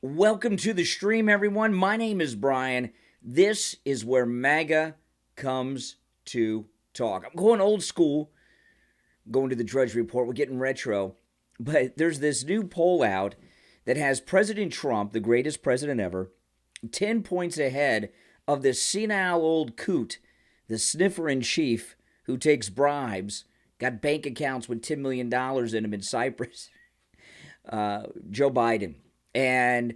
Welcome to the stream, everyone. My name is Brian. This is where MAGA comes to talk. I'm going old school, going to the Drudge Report. We're getting retro. But there's this new poll out that has President Trump, the greatest president ever, 10 points ahead of this senile old coot, the sniffer in chief who takes bribes, got bank accounts with $10 million in them in Cyprus, Joe Biden. And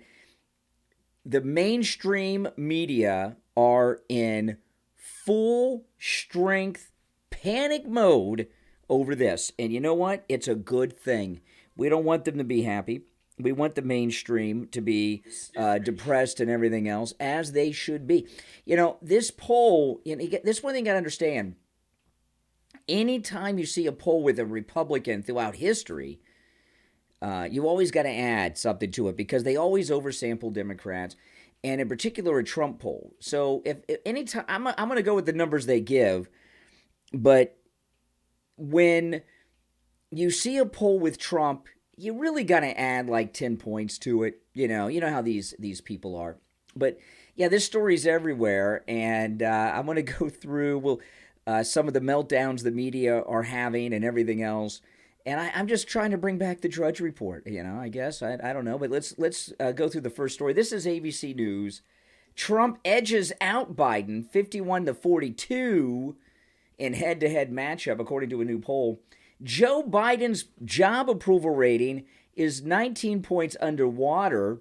the mainstream media are in full strength panic mode over this. And you know what? It's a good thing. We don't want them to be happy. We want the mainstream to be depressed and everything else, as they should be. You know, this poll, this one thing you got to understand. Anytime you see a poll with a Republican throughout history, you always got to add something to it because they always oversample Democrats, and in particular a Trump poll. So if anytime I'm going to go with the numbers they give, but when you see a poll with Trump, you really got to add like 10 points to it. You know how these people are. But yeah, this story's everywhere, and I'm going to go through some of the meltdowns the media are having and everything else. And I'm just trying to bring back the Drudge Report, I guess. I don't know. But let's go through the first story. This is ABC News. Trump edges out Biden 51-42 in head-to-head matchup, according to a new poll. Joe Biden's job approval rating is 19 points underwater.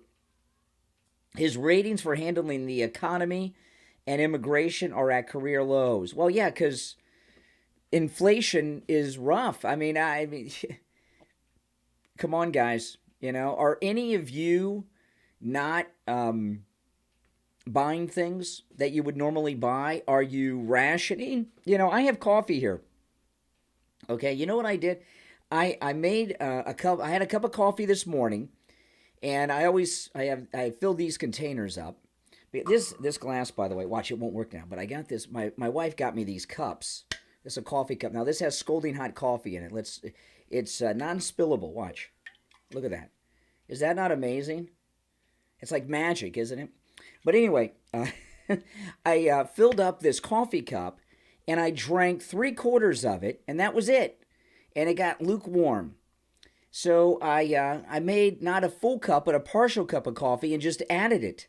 His ratings for handling the economy and immigration are at career lows. Well, yeah, because inflation is rough. I mean, come on, guys. Are any of you not buying things that you would normally buy? Are you rationing? I have coffee here. Okay, you know what I did? I made a cup. I had a cup of coffee this morning, and I fill these containers up. This glass, by the way, watch, it won't work now. But I got this. My wife got me these cups. This is a coffee cup. Now, this has scalding hot coffee in it. It's non-spillable. Watch. Look at that. Is that not amazing? It's like magic, isn't it? But anyway, I filled up this coffee cup, and I drank 3/4 of it, and that was it. And it got lukewarm. So I made not a full cup, but a partial cup of coffee and just added it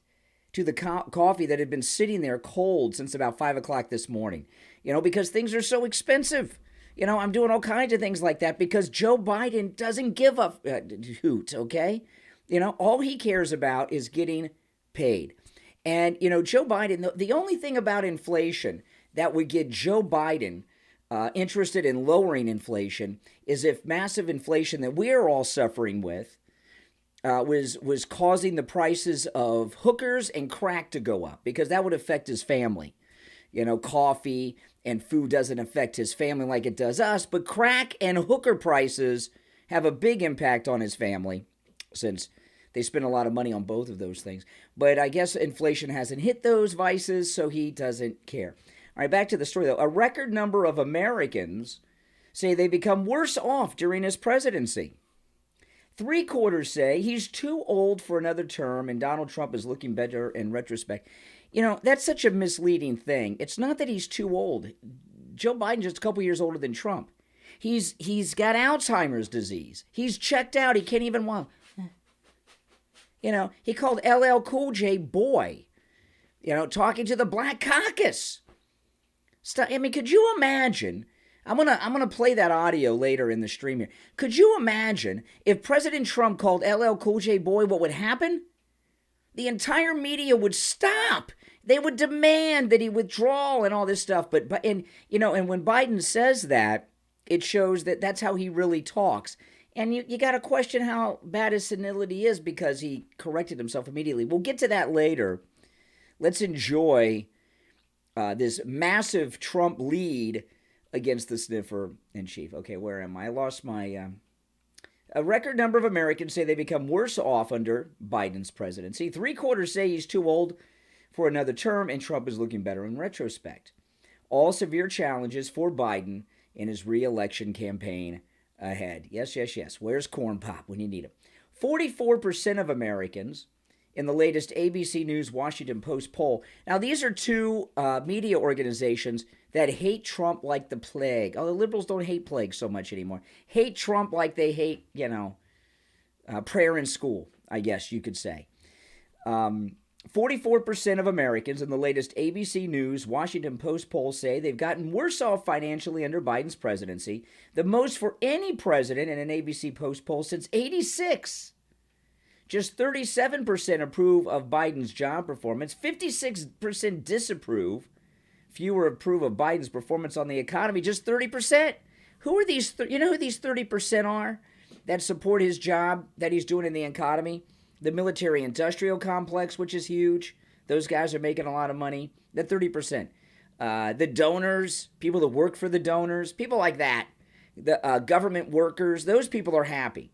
to the coffee that had been sitting there cold since about 5 o'clock this morning. Because things are so expensive. I'm doing all kinds of things like that because Joe Biden doesn't give a hoot, okay? All he cares about is getting paid. And, Joe Biden, the only thing about inflation that would get Joe Biden interested in lowering inflation is if massive inflation that we're all suffering with was causing the prices of hookers and crack to go up, because that would affect his family. Coffee and food doesn't affect his family like it does us, but crack and hooker prices have a big impact on his family since they spend a lot of money on both of those things. But I guess inflation hasn't hit those vices, so he doesn't care. All right, back to the story, though. A record number of Americans say they become worse off during his presidency. 3/4 say he's too old for another term and Donald Trump is looking better in retrospect. That's such a misleading thing. It's not that he's too old. Joe Biden's just a couple years older than Trump. He's got Alzheimer's disease. He's checked out. He can't even walk. He called LL Cool J boy. Talking to the Black Caucus. Could you imagine? I'm gonna play that audio later in the stream here. Could you imagine if President Trump called LL Cool J boy? What would happen? The entire media would stop. They would demand that he withdraw and all this stuff. But when Biden says that, it shows that that's how he really talks. And you got to question how bad his senility is because he corrected himself immediately. We'll get to that later. Let's enjoy this massive Trump lead against the sniffer in chief. Okay, where am I? I lost my... A record number of Americans say they become worse off under Biden's presidency. 3/4 say he's too old for another term, and Trump is looking better in retrospect. All severe challenges for Biden in his re-election campaign ahead. Yes, yes, yes. Where's Corn Pop when you need him? 44% of Americans in the latest ABC News Washington Post poll. Now, these are two media organizations that hate Trump like the plague. Oh, the liberals don't hate plague so much anymore. Hate Trump like they hate, prayer in school, I guess you could say. 44% of Americans in the latest ABC News Washington Post poll say they've gotten worse off financially under Biden's presidency, the most for any president in an ABC Post poll since '86. Just 37% approve of Biden's job performance, 56% disapprove. Fewer approve of Biden's performance on the economy, just 30%. Who are these? You know who these 30% are that support his job that he's doing in the economy? The military-industrial complex, which is huge. Those guys are making a lot of money. The 30%. The donors, people that work for the donors, people like that. The government workers, those people are happy.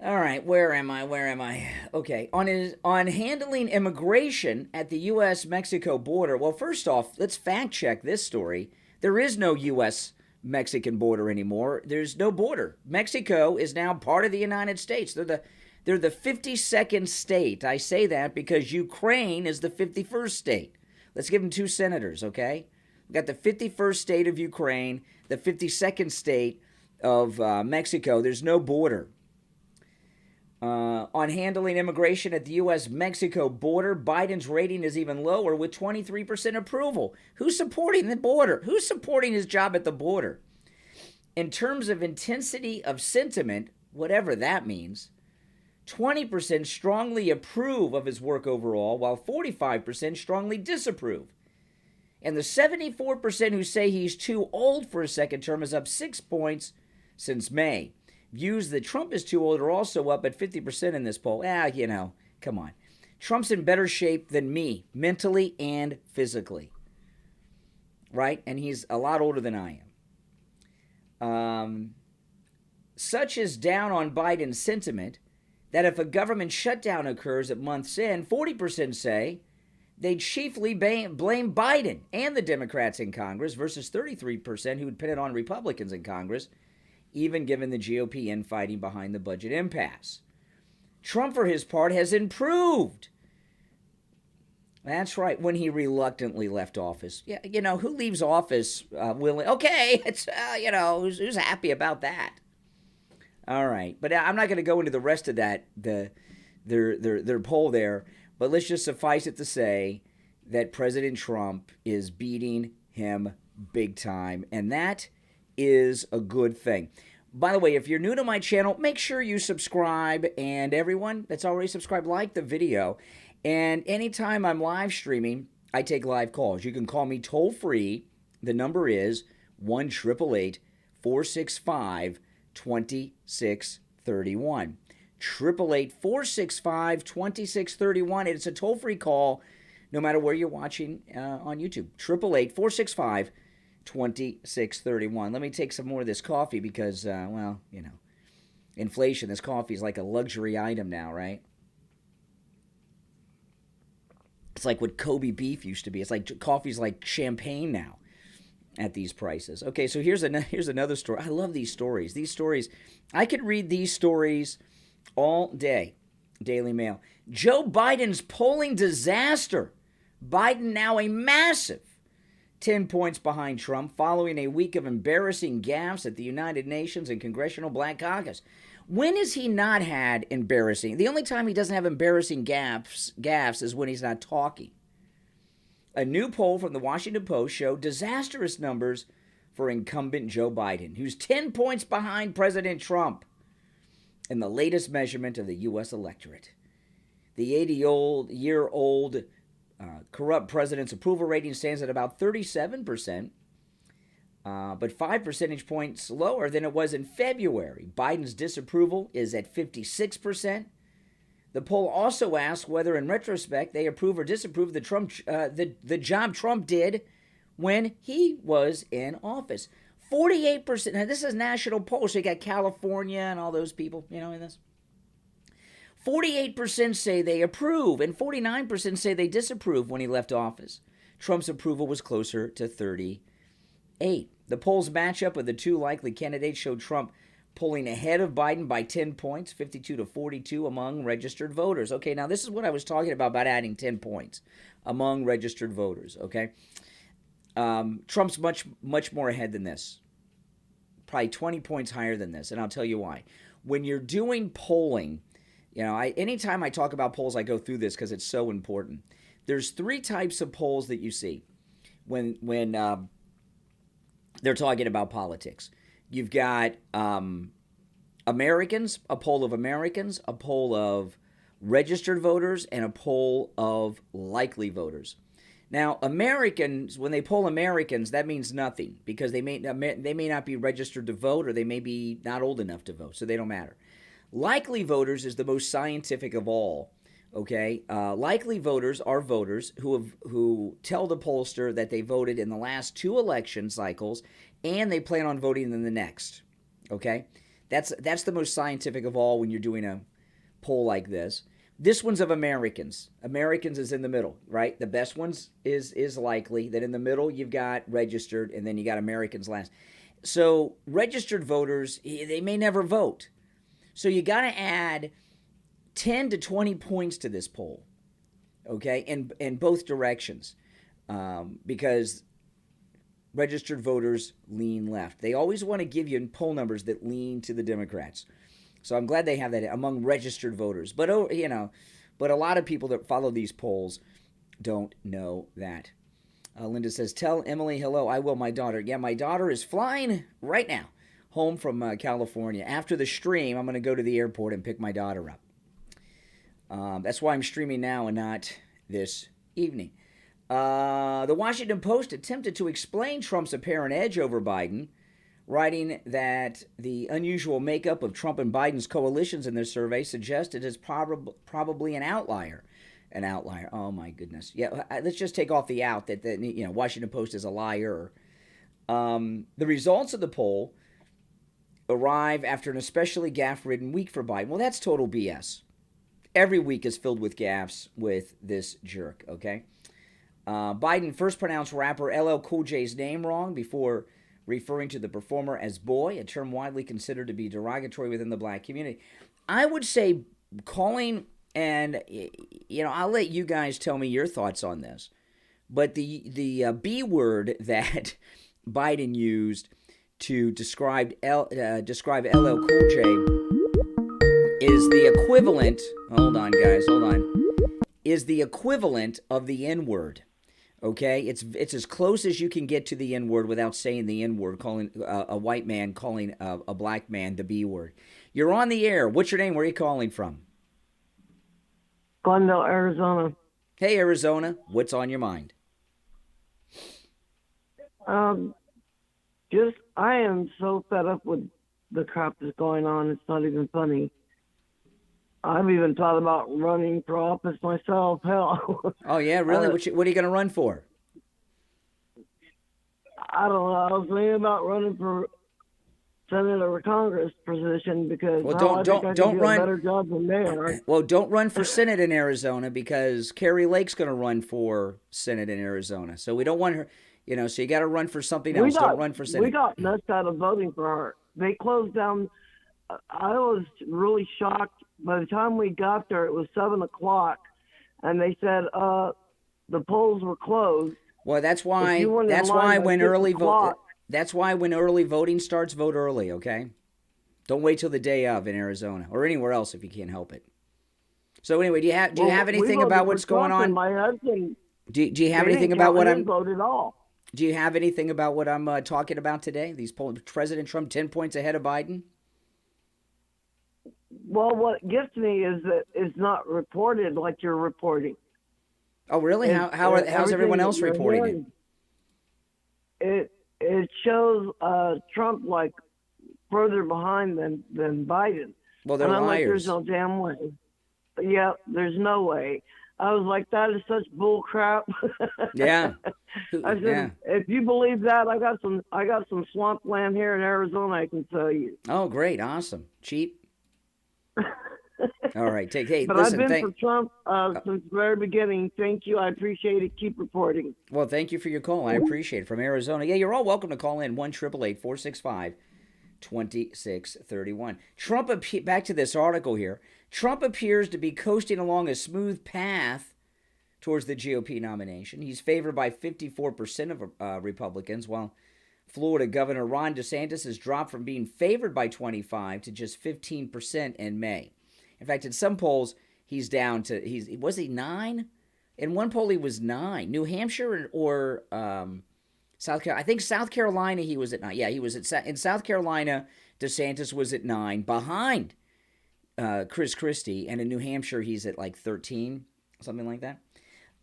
All right, where am I? Okay, on handling immigration at the U.S.-Mexico border. Well, first off, let's fact-check this story. There is no U.S.-Mexican border anymore. There's no border. Mexico is now part of the United States. They're the 52nd state. I say that because Ukraine is the 51st state. Let's give them two senators, okay? We've got the 51st state of Ukraine, the 52nd state of Mexico. There's no border. On handling immigration at the U.S.-Mexico border, Biden's rating is even lower with 23% approval. Who's supporting the border? Who's supporting his job at the border? In terms of intensity of sentiment, whatever that means, 20% strongly approve of his work overall, while 45% strongly disapprove. And the 74% who say he's too old for a second term is up 6 points since May. Views that Trump is too old are also up at 50% in this poll. Come on. Trump's in better shape than me, mentally and physically. Right? And he's a lot older than I am. Such is down on Biden's sentiment that if a government shutdown occurs at month's end, 40% say they'd chiefly blame Biden and the Democrats in Congress versus 33% who would pin it on Republicans in Congress, even given the GOP infighting behind the budget impasse. Trump, for his part, has improved. That's right, when he reluctantly left office. Yeah, who leaves office willing? Okay, it's, who's happy about that? All right, but I'm not going to go into the rest of that, their poll there, but let's just suffice it to say that President Trump is beating him big time, and that is a good thing. By the way, if you're new to my channel, make sure you subscribe, and everyone that's already subscribed, like the video. And anytime I'm live streaming, I take live calls. You can call me toll free. The number is 1-888-465-2631. 888-465-2631. It's a toll free call, no matter where you're watching on YouTube. 888-465-2631. 2631. Let me take some more of this coffee because, inflation. This coffee is like a luxury item now, right? It's like what Kobe beef used to be. It's like coffee's like champagne now at these prices. Okay, so here's another story. I love these stories. These stories, I could read these stories all day. Daily Mail. Joe Biden's polling disaster. Biden now a massive 10 points behind Trump following a week of embarrassing gaffes at the United Nations and Congressional Black Caucus. When has he not had embarrassing? The only time he doesn't have embarrassing gaffes is when he's not talking. A new poll from the Washington Post showed disastrous numbers for incumbent Joe Biden, who's 10 points behind President Trump in the latest measurement of the U.S. electorate. The 80-year-old corrupt president's approval rating stands at about 37%, but 5 percentage points lower than it was in February. Biden's disapproval is at 56%. The poll also asks whether, in retrospect, they approve or disapprove the job Trump did when he was in office. 48%. Now, this is national poll, so you got California and all those people, in this. 48% say they approve, and 49% say they disapprove when he left office. Trump's approval was closer to 38. The polls match up with the two likely candidates showed Trump pulling ahead of Biden by 10 points, 52-42 among registered voters. Okay, now this is what I was talking about adding 10 points among registered voters, okay? Trump's much more ahead than this, probably 20 points higher than this, and I'll tell you why. When you're doing polling, anytime I talk about polls, I go through this because it's so important. There's 3 types of polls that you see when they're talking about politics. You've got Americans, a poll of Americans, a poll of registered voters, and a poll of likely voters. Now, Americans, when they poll Americans, that means nothing because they may not be registered to vote, or they may be not old enough to vote, so they don't matter. Likely voters is the most scientific of all. Okay, likely voters are voters who tell the pollster that they voted in the last 2 election cycles and they plan on voting in the next. Okay, that's the most scientific of all when you're doing a poll like this. This one's of Americans. Americans is in the middle, right? The best ones is likely. Then in the middle you've got registered, and then you got Americans last. So registered voters, they may never vote. So you got to add 10 to 20 points to this poll, okay, in both directions, because registered voters lean left. They always want to give you poll numbers that lean to the Democrats. So I'm glad they have that among registered voters. But, but a lot of people that follow these polls don't know that. Linda says, tell Emily hello. I will, my daughter. Yeah, my daughter is flying right now home from California. After the stream, I'm going to go to the airport and pick my daughter up. That's why I'm streaming now and not this evening. The Washington Post attempted to explain Trump's apparent edge over Biden, writing that the unusual makeup of Trump and Biden's coalitions in their survey suggested it's probably an outlier. An outlier. Oh, my goodness. Yeah, let's just take off the out that Washington Post is a liar. The results of the poll arrive after an especially gaffe-ridden week for Biden. Well, that's total BS. Every week is filled with gaffes with this jerk, okay? Biden first pronounced rapper LL Cool J's name wrong before referring to the performer as boy, a term widely considered to be derogatory within the black community. I would say calling, and I'll let you guys tell me your thoughts on this, but the B word that Biden used to describe LL Cool J is the equivalent, is the equivalent of the N-word. Okay, it's as close as you can get to the N-word without saying the N-word, calling a white man calling a black man the B-word. You're on the air. What's your name? Where are you calling from? Glendale, Arizona. Hey, Arizona. What's on your mind? I am so fed up with the crap that's going on. It's not even funny. I've even thought about running for office myself. Hell. Oh, yeah, really? What are you going to run for? I don't know. I was thinking about running for Senate or Congress position because I think I can do a better job than mayor. Well, don't run for Senate in Arizona because Carrie Lake's going to run for Senate in Arizona. So we don't want her, so you got to run for something else. Don't run for Senate. We got messed out of voting for her. They closed down. I was really shocked. By the time we got there, it was 7 o'clock, and they said the polls were closed. Well, that's why when early voting starts, vote early. Okay, don't wait till the day of in Arizona or anywhere else if you can't help it. So anyway, do you have anything about what's going on? My husband. Do you have anything about what I'm? Vote at all. Do you have anything about what I'm talking about today? These polls, President Trump 10 points ahead of Biden. Well, what gets me is that it's not reported like you're reporting. Oh, really? How's everyone else reporting it? It shows Trump like further behind than Biden. Well, they're liars. Like, there's no damn way. Yeah, there's no way. I was like, that is such bull crap. Yeah. I said, if you believe that, I got some swamp land here in Arizona I can sell you. Oh, great, awesome, cheap. All right, But listen, I've been for Trump since the very beginning. Thank you, I appreciate it. Keep reporting. Well, thank you for your call. I appreciate it. From Arizona, yeah, you're all welcome to call in 1-888-465-27 26-31. Back to this article here. Trump appears to be coasting along a smooth path towards the GOP nomination. He's favored by 54% of Republicans, while Florida Governor Ron DeSantis has dropped from being favored by 25 to just 15% in May. In fact, in some polls, he's down to, was he 9? In one poll, he was 9. New Hampshire or South Carolina? I think South Carolina, he was at 9. Yeah, he was in South Carolina, DeSantis was at 9, behind Chris Christie. And in New Hampshire, he's at like 13, something like that.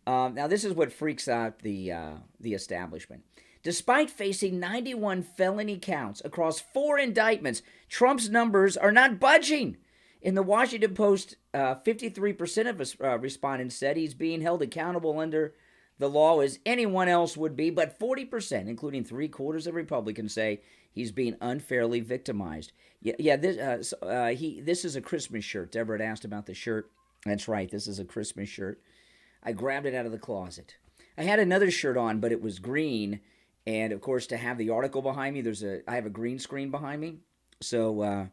Now, this is what freaks out the establishment. Despite facing 91 felony counts across 4 indictments, Trump's numbers are not budging. In the Washington Post, 53% of respondents said he's being held accountable under the law as anyone else would be, but 40%, including 3/4 of Republicans, say he's being unfairly victimized. This is a Christmas shirt. Deborah had asked about the shirt. That's right, this is a Christmas shirt. I grabbed it out of the closet. I had another shirt on, but it was green, and of course, to have the article behind me, I have a green screen behind me. So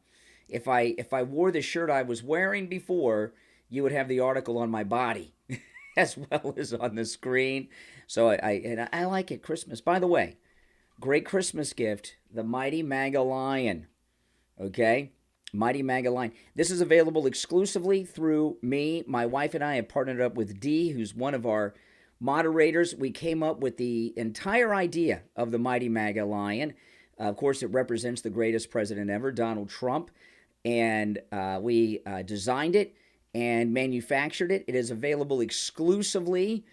if I wore the shirt I was wearing before, you would have the article on my body as well as on the screen. So I like it. Christmas. By the way, great Christmas gift, the Mighty MAGA Lion. Okay? Mighty MAGA Lion. This is available exclusively through me. My wife and I have partnered up with Dee, who's one of our moderators. We came up with the entire idea of the Mighty MAGA Lion. Of course, it represents the greatest president ever, Donald Trump. And we designed it and manufactured it. It is available exclusively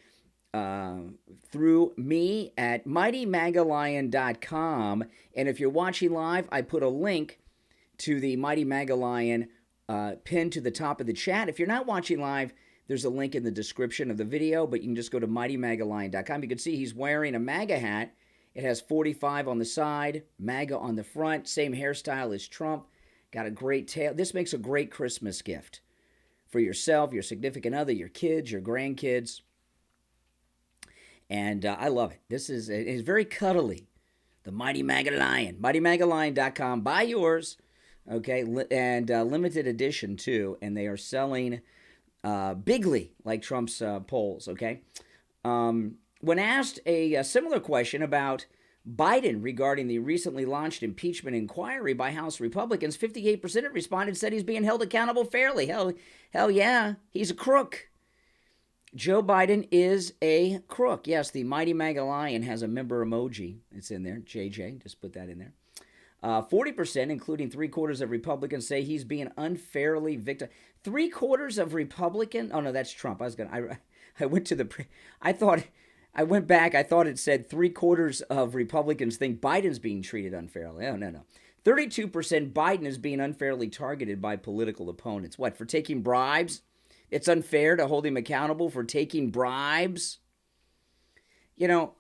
through me at MightyMagaLion.com. And if you're watching live, I put a link to the Mighty MAGA Lion pinned to the top of the chat. If you're not watching live, there's a link in the description of the video, but you can just go to MightyMagaLion.com. You can see he's wearing a MAGA hat. It has 45 on the side, MAGA on the front, same hairstyle as Trump. Got a great tail. This makes a great Christmas gift for yourself, your significant other, your kids, your grandkids. And I love it. It's very cuddly. The Mighty MAGA Lion. MightyMagaLion.com. Buy yours. Okay, and limited edition too, and they are selling bigly like Trump's polls. Okay, when asked a similar question about Biden regarding the recently launched impeachment inquiry by House Republicans, 58% of respondents said he's being held accountable fairly. Hell yeah, he's a crook. Joe Biden is a crook. Yes, the Mighty MAGA Lion has a member emoji. It's in there. JJ, just put that in there. 40%, including 3/4 of Republicans, say he's being unfairly victim. 3/4 of Republican. Oh no, that's Trump. I went back. I thought it said 3/4 of Republicans think Biden's being treated unfairly. Oh no. 32% Biden is being unfairly targeted by political opponents. What, for taking bribes? It's unfair to hold him accountable for taking bribes. You know,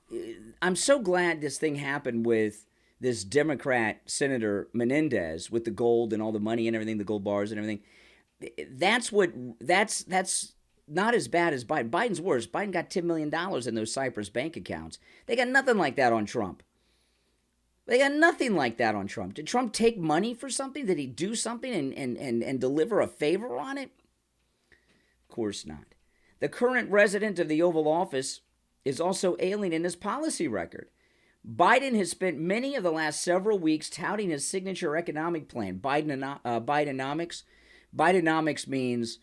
I'm so glad this thing happened with this Democrat Senator Menendez with the gold and all the money and everything, the gold bars and everything. That's not as bad as Biden. Biden's worse. Biden got $10 million in those Cyprus bank accounts. They got nothing like that on Trump. Did Trump take money for something? Did he do something and deliver a favor on it? Of course not. The current resident of the Oval Office is also ailing in his policy record. Biden has spent many of the last several weeks touting his signature economic plan, Bidenomics. Bidenomics means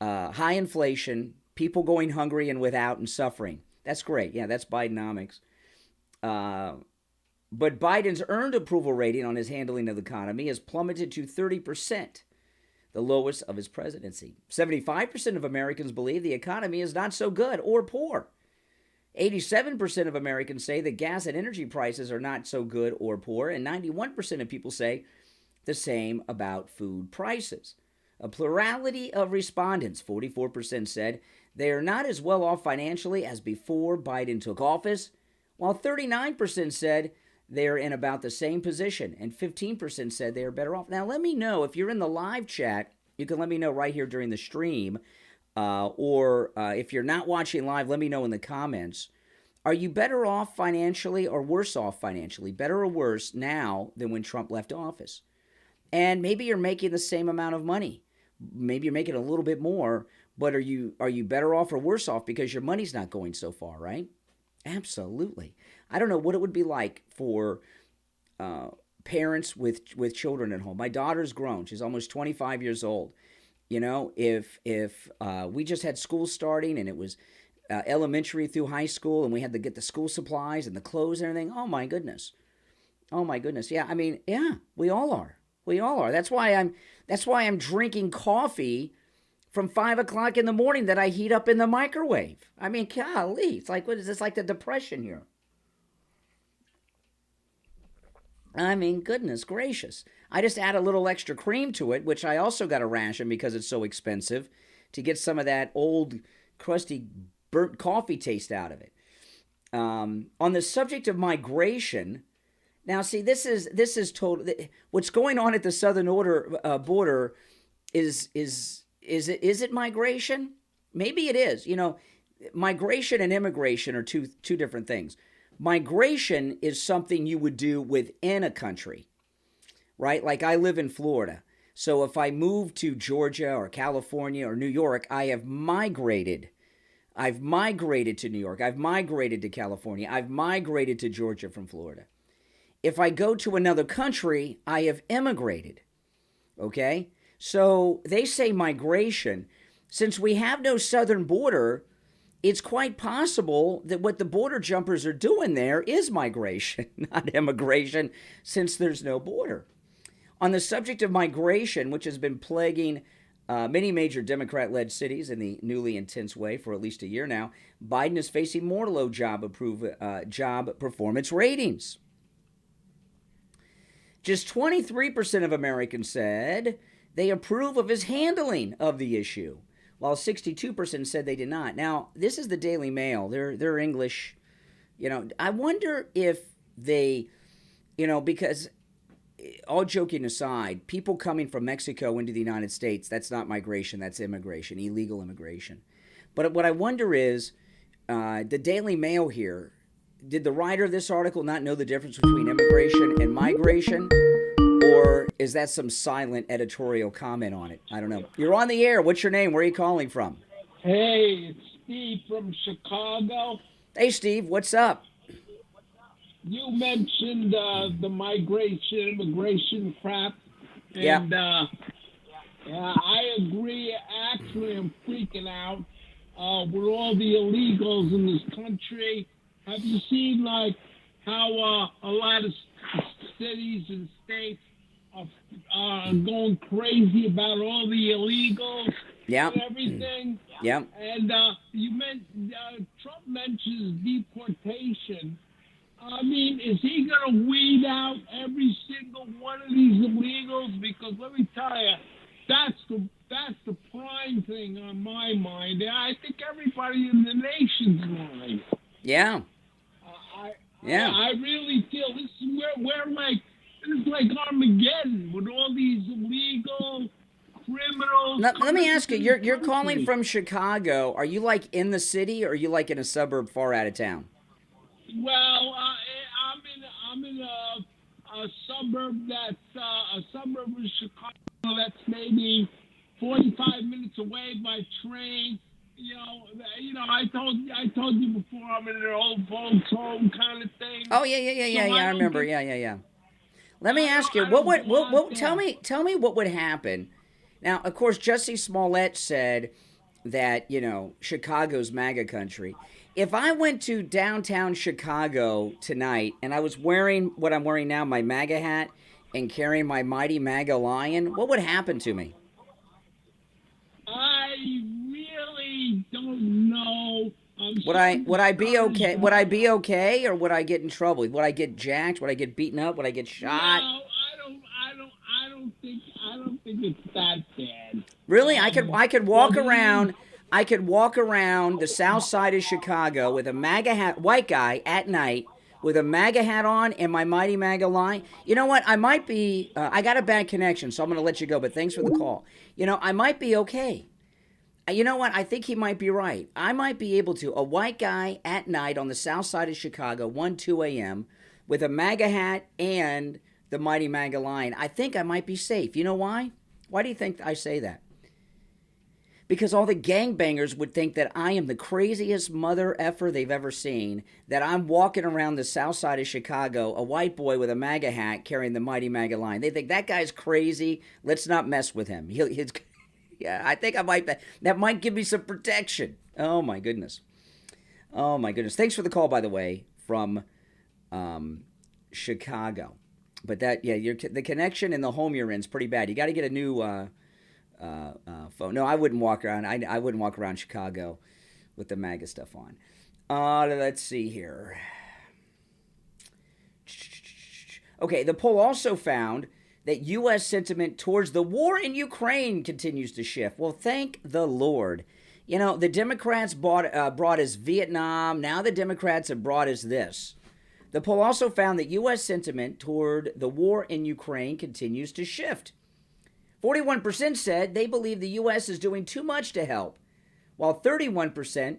high inflation, people going hungry and without and suffering. That's great. Yeah, that's Bidenomics. But Biden's earned approval rating on his handling of the economy has plummeted to 30%, the lowest of his presidency. 75% of Americans believe the economy is not so good or poor. 87% of Americans say that gas and energy prices are not so good or poor, and 91% of people say the same about food prices. A plurality of respondents, 44%, said they are not as well off financially as before Biden took office, while 39% said they are in about the same position, and 15% said they are better off. Now, let me know if you're in the live chat. You can let me know right here during the stream. Or if you're not watching live, let me know in the comments. Are you better off financially or worse off financially? Better or worse now than when Trump left office? and maybe you're making the same amount of money. Maybe you're making a little bit more, but are you better off or worse off because your money's not going so far, right? Absolutely. I don't know what it would be like for parents with children at home. My daughter's grown; she's almost 25 years old. You know, if we just had school starting and it was elementary through high school, and we had to get the school supplies and the clothes and everything. Oh my goodness. Oh my goodness. Yeah, I mean, yeah, we all are. We all are. That's why I'm drinking coffee from 5 o'clock in the morning that I heat up in the microwave. I mean, golly, it's like, what is this, like the Depression here? I mean, goodness gracious. I just add a little extra cream to it, which I also got to ration because it's so expensive, to get some of that old, crusty, burnt coffee taste out of it. On the subject of migration, now see, this is total. What's going on at the southern border is it migration? Maybe it is. You know, migration and immigration are two different things. Migration is something you would do within a country, right? Like I live in Florida. So if I move to Georgia or California or New York, I have migrated. I've migrated to New York. I've migrated to California. I've migrated to Georgia from Florida. If I go to another country, I have immigrated. Okay? So they say migration. Since we have no southern border, it's quite possible that what the border jumpers are doing there is migration, not immigration, since there's no border. On the subject of migration, which has been plaguing many major Democrat-led cities in the newly intense way for at least a year now, Biden is facing more low job performance ratings. Just 23% of Americans said they approve of his handling of the issue, while 62% said they did not. Now, this is the Daily Mail. They're English. You know, I wonder if they, you know, because all joking aside, people coming from Mexico into the United States, that's not migration, that's immigration, illegal immigration. But what I wonder is, the Daily Mail here, did the writer of this article not know the difference between immigration and migration? Or is that some silent editorial comment on it? I don't know. You're on the air. What's your name? Where are you calling from? Hey, it's Steve from Chicago. Hey, Steve. What's up? You mentioned the immigration crap. And, yeah, I agree. Actually, I'm freaking out with all the illegals in this country. Have you seen, like, how a lot of cities and states are going crazy about all the illegals and everything? Yeah. And Trump mentions deportation. I mean, is he going to weed out every single one of these illegals? Because let me tell you, that's the prime thing on my mind. And I think everybody in the nation's mind. Yeah. I really feel this is this is like Armageddon with all these illegal criminals. Let me ask you, you're calling from Chicago. Are you like in the city or are you like in a suburb far out of town? Well, I'm in a suburb that's a suburb of Chicago that's maybe 45 minutes away by train. You know, I told you before, I'm in an old folks home kind of thing. Oh yeah. I remember. Yeah. Let me ask you, what tell me what would happen. Now, of course, Jussie Smollett said that, you know, Chicago's MAGA country. If I went to downtown Chicago tonight and I was wearing what I'm wearing now, my MAGA hat, and carrying my mighty MAGA lion, what would happen to me? I really don't know. Would I be okay? Would I be okay, or would I get in trouble? Would I get jacked? Would I get beaten up? Would I get shot? No, I don't think it's that bad. Really? I could walk around. I could walk around the south side of Chicago with a MAGA hat, white guy at night with a MAGA hat on and my mighty MAGA line. You know what? I might be. I got a bad connection, so I'm going to let you go. But thanks for the call. You know, I might be okay. You know what? I think he might be right. I might be able to. A white guy at night on the south side of Chicago, 1, 2 a.m., with a MAGA hat and the Mighty MAGA line, I think I might be safe. You know why? Why do you think I say that? Because all the gangbangers would think that I am the craziest mother effer they've ever seen, that I'm walking around the south side of Chicago, a white boy with a MAGA hat carrying the Mighty MAGA line. They think that guy's crazy. Let's not mess with him. Yeah, I think I might. That might give me some protection. Oh, my goodness. Oh, my goodness. Thanks for the call, by the way, from Chicago. But that, yeah, the connection in the home you're in is pretty bad. You got to get a new phone. No, I wouldn't walk around. I wouldn't walk around Chicago with the MAGA stuff on. Let's see here. Okay, the poll also found that U.S. sentiment towards the war in Ukraine continues to shift. Well, thank the Lord. You know, the Democrats brought us Vietnam. Now the Democrats have brought us this. The poll also found that U.S. sentiment toward the war in Ukraine continues to shift. 41% said they believe the U.S. is doing too much to help, while 31%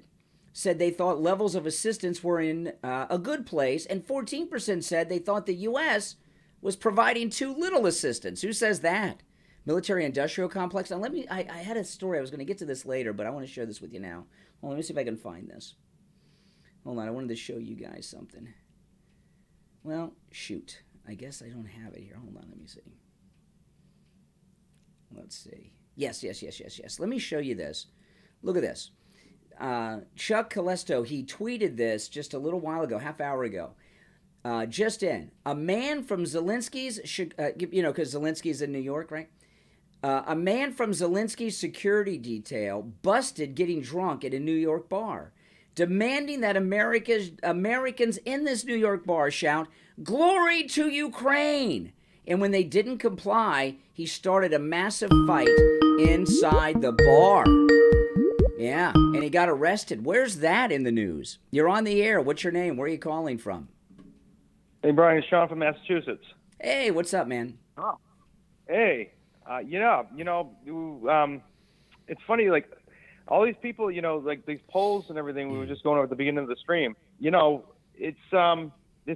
said they thought levels of assistance were in a good place, and 14% said they thought the U.S. was providing too little assistance. Who says that? Military-industrial complex? Now, I had a story. I was going to get to this later, but I want to share this with you now. Well, let me see if I can find this. Hold on. I wanted to show you guys something. Well, shoot. I guess I don't have it here. Hold on. Let me see. Let's see. Yes. Let me show you this. Look at this. Chuck Calesto, he tweeted this just a little while ago, half hour ago. Just in. A man from Zelensky's, because Zelensky's in New York, right? A man from Zelensky's security detail busted getting drunk at a New York bar, demanding that Americans in this New York bar shout, "Glory to Ukraine!" And when they didn't comply, he started a massive fight inside the bar. Yeah, and he got arrested. Where's that in the news? You're on the air. What's your name? Where are you calling from? Hey, Brian, it's Sean from Massachusetts. Hey, what's up, man? Oh. Hey, it's funny, like, all these people, like these polls and everything, we were just going over at the beginning of the stream, it's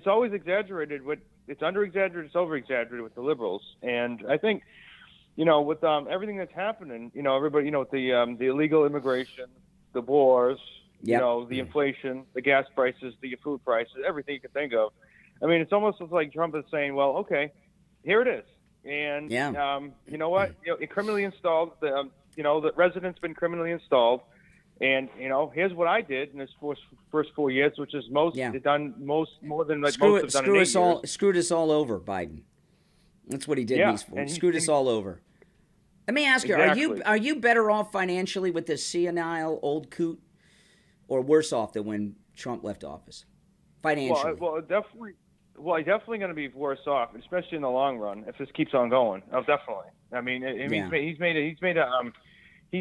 always exaggerated. It's under-exaggerated, it's over-exaggerated with the liberals. And I think, with everything that's happening, everybody, with the illegal immigration, the wars, the inflation, the gas prices, the food prices, everything you can think of. I mean, it's almost like Trump is saying, well, okay, here it is. And, you know what? It criminally installed, the resident's been criminally installed. And, here's what I did in this first 4 years, which is more than most have done in 8 years. Screwed us all over, Biden. That's what he did. Screwed us all over. Let me ask you, are you better off financially with this senile old coot, or worse off than when Trump left office? Financially. Well, definitely. Well, he's definitely going to be worse off, especially in the long run, if this keeps on going. Oh, definitely. I mean,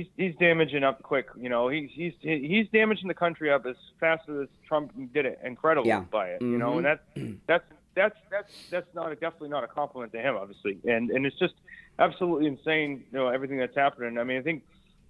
he's damaging up quick. He's damaging the country up as fast as Trump did it. Incredible by it. And that's definitely not a compliment to him, obviously. And it's just absolutely insane. Everything that's happening. I mean, I think,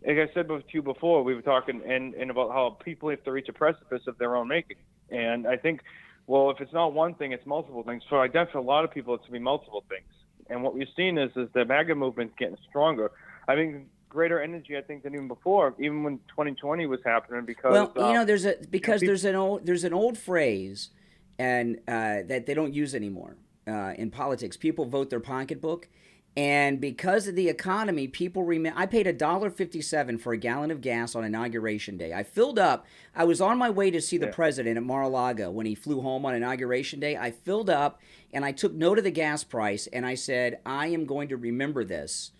like I said to you before, we were talking and about how people have to reach a precipice of their own making. And I think, well, if it's not one thing, it's multiple things. For a lot of people, it's going to be multiple things. And what we've seen is the MAGA movement's getting stronger. I think greater energy, I think, than even before, even when 2020 was happening. Because there's an old phrase, and that they don't use anymore in politics. People vote their pocketbook. And because of the economy, people remember. I paid $1.57 for a gallon of gas on Inauguration Day. I filled up. I was on my way to see the president at Mar-a-Lago when he flew home on Inauguration Day. I filled up, and I took note of the gas price, and I said, I am going to remember this,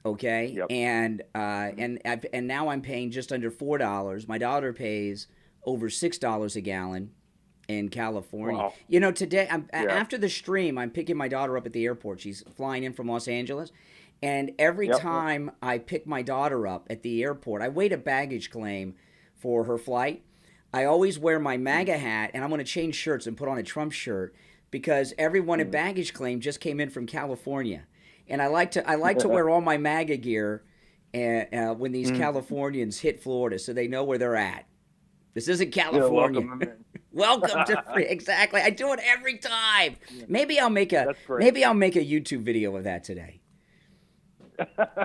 okay? Yep. And now I'm paying just under $4. My daughter pays over $6 a gallon in California. Wow. Today, after the stream, I'm picking my daughter up at the airport. She's flying in from Los Angeles. And every time I pick my daughter up at the airport, I wait a baggage claim for her flight. I always wear my MAGA hat, and I'm going to change shirts and put on a Trump shirt because everyone at baggage claim just came in from California. And I like to wear all my MAGA gear when these Californians hit Florida so they know where they're at. This isn't California. Welcome to free. Exactly. I do it every time. Yeah. Maybe I'll make a YouTube video of that today.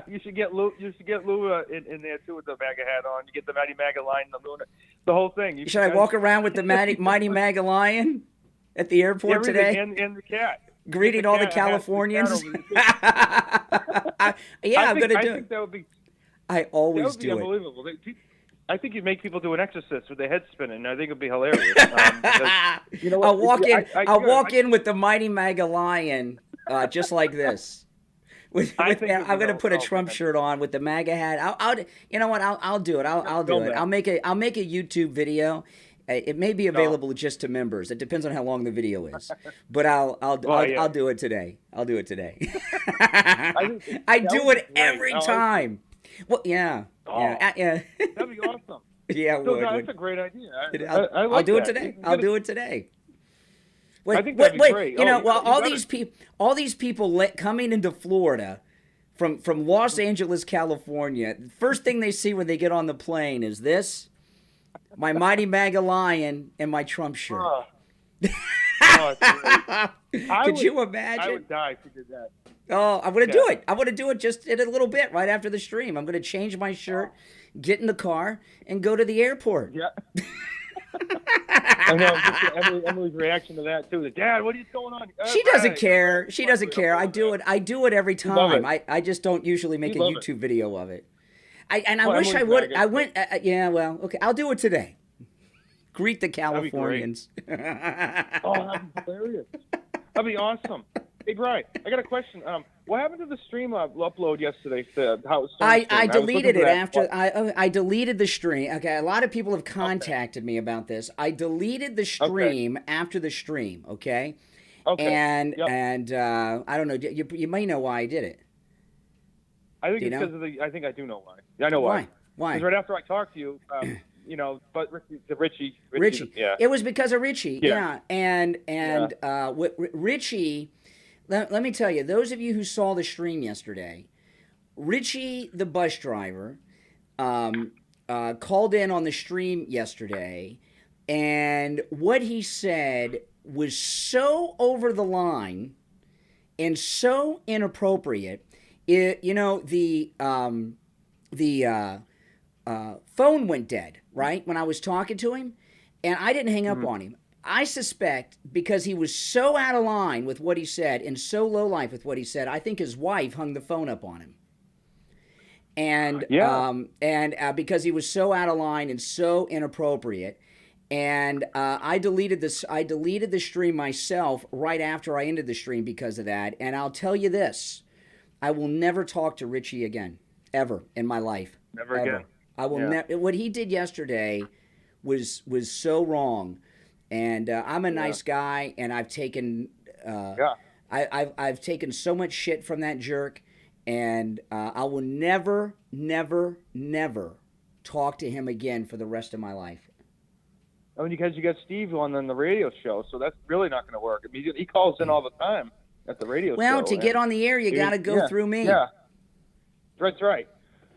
You should get Lou. You should get Lou in there too with the MAGA hat on. You get the Mighty MAGA lion, the whole thing. Should I walk around with the Mighty MAGA lion at the airport today? And the cat. Greeting all the Californians. I'm going to do it. That would be. I always do it. Unbelievable. I think you'd make people do an exorcist with their head spinning. I think it'd be hilarious. You know what? I'll walk in with the Mighty MAGA lion, just like this. I'm going to put a Trump shirt on with the MAGA hat. You know what? I'll do it. I'll do it. I'll make a YouTube video. It may be available just to members. It depends on how long the video is. But I'll do it today. I'll do it today. I do it every time. Well, yeah. Yeah. That'd be awesome. Yeah, that's a great idea. I'll do it today. I'll do it today. I think that'd be great. You know, all these people coming into Florida from Los Angeles, California, the first thing they see when they get on the plane is this, my Mighty MAGA lion and my Trump shirt. Could you imagine? I would die if you did that. Oh, I'm going to do it. I'm going to do it just in a little bit right after the stream. I'm going to change my shirt, get in the car, and go to the airport. Yeah. I know. Emily's reaction to that too. Dad, what is going on? She doesn't care. She doesn't care. I do it every time. I just don't usually make a YouTube video of it. I wish I would. I went. Okay. I'll do it today. Greet the Californians. That'd be hilarious. That'd be awesome. Hey, Brian, I got a question. What happened to the stream upload yesterday? I deleted it after I deleted the stream. Okay, a lot of people have contacted me about this. I deleted the stream after the stream. Okay. Okay. And I don't know. You may know why I did it. I think it's because of I think I do know why. I know why. Why? Because right after I talked to you. But Richie. Yeah. It was because of Richie. Yeah. And Richie. Let me tell you, those of you who saw the stream yesterday, Richie, the bus driver, called in on the stream yesterday, and what he said was so over the line and so inappropriate. The phone went dead, right, when I was talking to him, and I didn't hang up on him. I suspect because he was so out of line with what he said and so low life with what he said, I think his wife hung the phone up on him. And because he was so out of line and so inappropriate, and I deleted the stream myself right after I ended the stream because of that. And I'll tell you this, I will never talk to Richie again, ever in my life. Never again. I will never. What he did yesterday was so wrong. And I'm a nice guy, and I've taken I've taken so much shit from that jerk, and I will never, never, never talk to him again for the rest of my life. I mean, because you got Steve on the radio show, so that's really not going to work. I mean, he calls in all the time at the radio show. Well, to get on the air, you got to go through me. Yeah, that's right.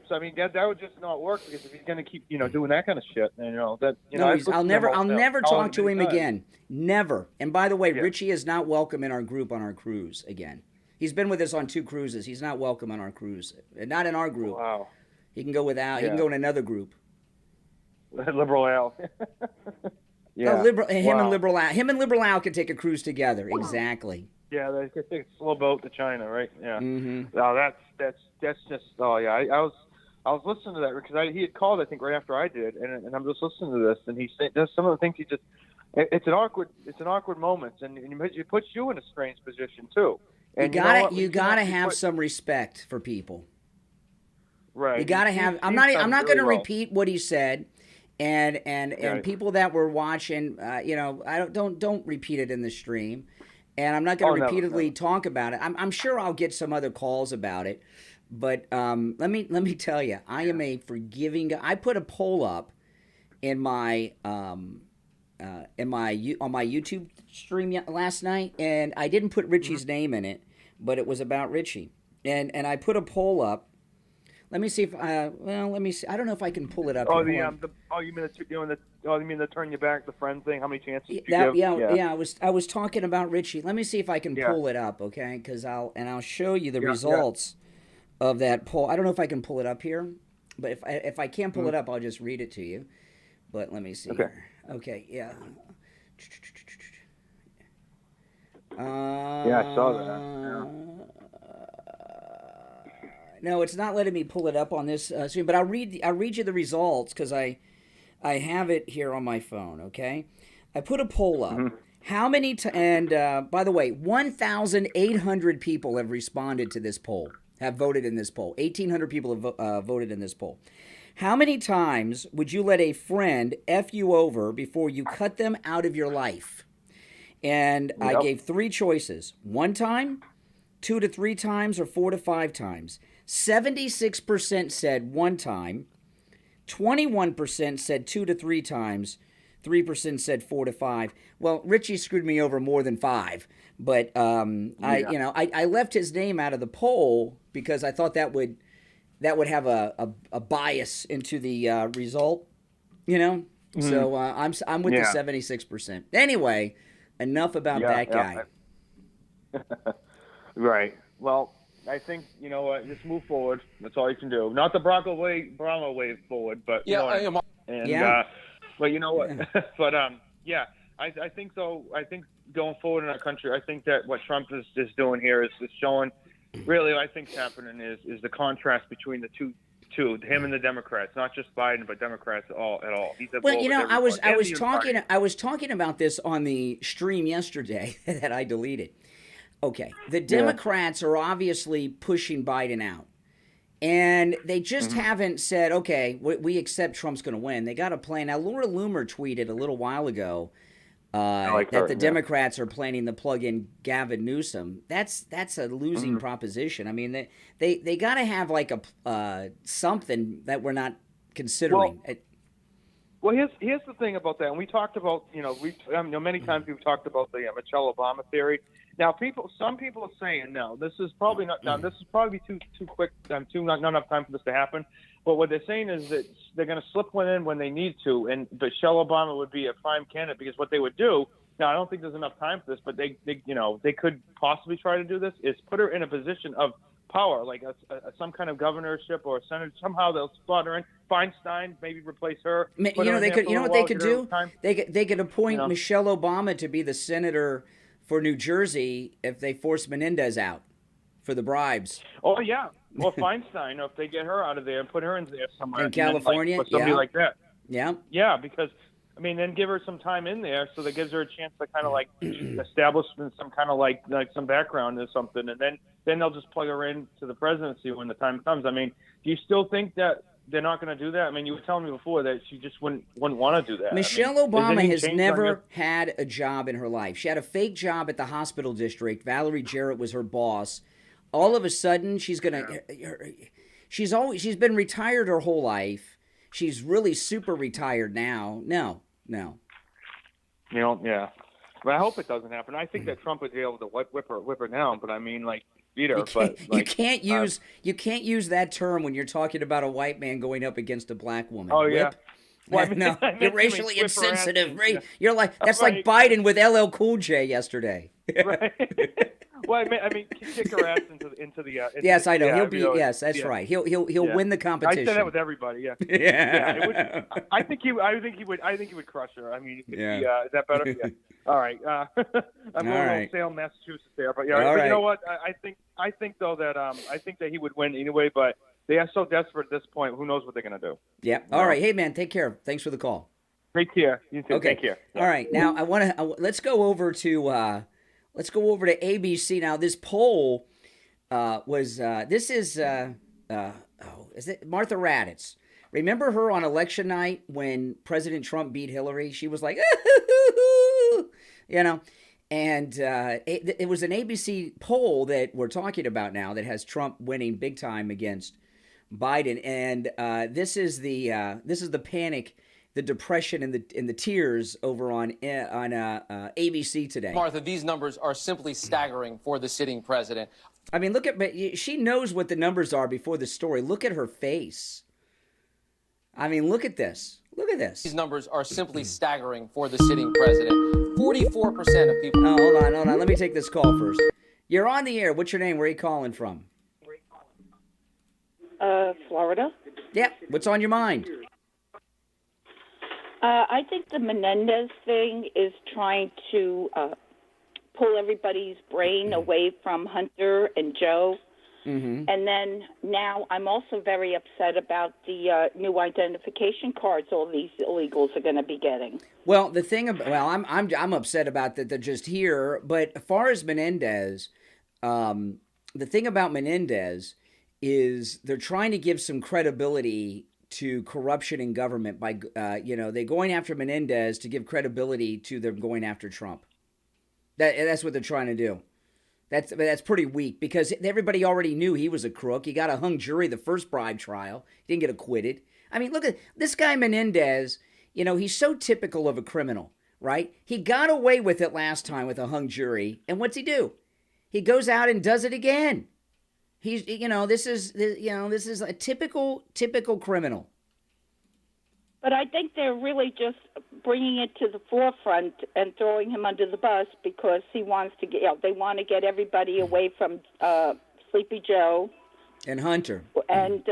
So I mean, that would just not work because if he's going to keep, doing that kind of shit, I'll never talk to him again. Never. And by the way, Richie is not welcome in our group on our cruise again. He's been with us on 2 cruises. He's not welcome on our cruise. Not in our group. Wow. He can go without. He can go in another group. Liberal Al. Yeah. Him and Liberal Al could take a cruise together. Exactly. Yeah, they could take a slow boat to China, right? Yeah. Mm-hmm. No, that's just. Oh yeah, I was listening to that because he had called, I think, right after I did, and I'm just listening to this, and he said some of the things he just. It's an awkward moment, and it puts you in a strange position too. And you gotta have some respect for people. Right. You gotta have. I'm not going to repeat what he said, and people that were watching, I don't repeat it in the stream, and I'm not going to repeatedly talk about it. I'm sure I'll get some other calls about it. But let me tell you, I am a forgiving guy. I put a poll up in my on my YouTube stream last night, and I didn't put Richie's name in it, but it was about Richie. And I put a poll up. Let me see if let me see. I don't know if I can pull it up. Oh, here. Hold on. you mean the turn your back, the friend thing? How many chances did you That, give? yeah. I was talking about Richie. Let me see if I can pull it up, okay? Because I'll show you the results of that poll. I don't know if I can pull it up here, but if I can't pull it up, I'll just read it to you. But let me see. Okay. Here. Okay. Yeah. Yeah, I saw that. No, it's not letting me pull it up on this screen, but I'll read you the results because I have it here on my phone. Okay, I put a poll up. Mm-hmm. How many? And by the way, 1,800 people have responded to this poll. Have voted in this poll. 1,800 people have voted in this poll. How many times would you let a friend F you over before you cut them out of your life? And I gave 3 choices: 1 time, 2 to 3 times, or 4 to 5 times. 76% said 1 time, 21% said 2 to 3 times, 3% said 4 to 5. Well, Richie screwed me over more than 5, but I left his name out of the poll because I thought that would have a bias into the result, Mm-hmm. So I'm with the 76%. Anyway, enough about that guy. Right. Well, I think, just move forward. That's all you can do. Not the Brahma way forward, but but you know what? Yeah. But I think so. I think going forward in our country, I think that what Trump is doing here is showing. Really, what I think's happening is the contrast between the two, him and the Democrats, not just Biden, but Democrats at all. Well, I was talking about this on the stream yesterday that I deleted. Okay, the Democrats are obviously pushing Biden out, and they just haven't said, okay, we accept Trump's going to win. They got a plan. Now, Laura Loomer tweeted a little while ago that the Democrats are planning to plug in Gavin Newsom. That's a losing proposition. I mean, they got to have like a something that we're not considering. Well, here's the thing about that, and we talked about many times we've talked about the Michelle Obama theory. Now, some people are saying no. This is probably not. Now, this is probably too quick. Not enough time for this to happen. But what they're saying is that they're going to slip one in when they need to, and Michelle Obama would be a prime candidate because what they would do. Now, I don't think there's enough time for this, but they could possibly try to do this. Is put her in a position of power, like some kind of governorship or a senator. Somehow they'll slot her in. Feinstein, maybe replace her. They could. You know what they could do? They could appoint Michelle Obama to be the senator for New Jersey if they force Menendez out for the bribes. Oh yeah, or Feinstein, if they get her out of there and put her in there somewhere in California, somebody like that. Yeah, because then give her some time in there so that gives her a chance to kind of like establish some kind of like some background or something, and then they'll just plug her into the presidency when the time comes. I mean, do you still think that they're not going to do that? I mean, you were telling me before that she just wouldn't want to do that. Michelle Obama has never had a job in her life. She had a fake job at the hospital district. Valerie Jarrett was her boss. All of a sudden, she's been retired her whole life. She's really super retired now. No. Yeah. But I hope it doesn't happen. I think that Trump would be able to whip her down. But I mean, beat her. You can't use that term when you're talking about a white man going up against a black woman. Oh yeah. Well, no, you're racially insensitive. You're like that's like Biden with LL Cool J yesterday. Right. Well, I mean, kick her ass into the. Yes, I know. He'll be. Yes, that's right. He'll win the competition. I said that with everybody. Yeah. Yeah. I think he would crush her. I mean, is that better? Yeah. All right. I'm going to Salem, Massachusetts there, but you know what? I think though that I think that he would win anyway, but they are so desperate at this point. Who knows what they're going to do? Yeah. All right. Hey, man. Take care. Thanks for the call. Take care. You too. Okay. Take care. All right. Now let's go over to. Let's go over to ABC now. This poll is it Martha Raddatz? Remember her on election night when President Trump beat Hillary? She was like, and it was an ABC poll that we're talking about now that has Trump winning big time against Biden, and this is the panic. The depression and the tears over on ABC today. Martha, these numbers are simply staggering for the sitting president. I mean, she knows what the numbers are before the story. Look at her face. I mean, look at this. Look at this. These numbers are simply staggering for the sitting president. 44% of people. Oh, hold on. Let me take this call first. You're on the air. What's your name? Where are you calling from? Florida. Yeah. What's on your mind? I think the Menendez thing is trying to pull everybody's brain away from Hunter and Joe. Mm-hmm. And then now I'm also very upset about the new identification cards all these illegals are going to be getting. Well, the thing about I'm upset about that they're just here. But as far as Menendez, the thing about Menendez is they're trying to give some credibility to corruption in government by they're going after Menendez to give credibility to them going after Trump. That's what they're trying to do. That's pretty weak because everybody already knew he was a crook. He got a hung jury the first bribe trial. He didn't get acquitted. I mean, look at this guy Menendez. You know, he's so typical of a criminal, right? He got away with it last time with a hung jury, and what's he do? He goes out and does it again. He's, this is a typical criminal. But I think they're really just bringing it to the forefront and throwing him under the bus because he wants to get. They want to get everybody away from Sleepy Joe and Hunter. And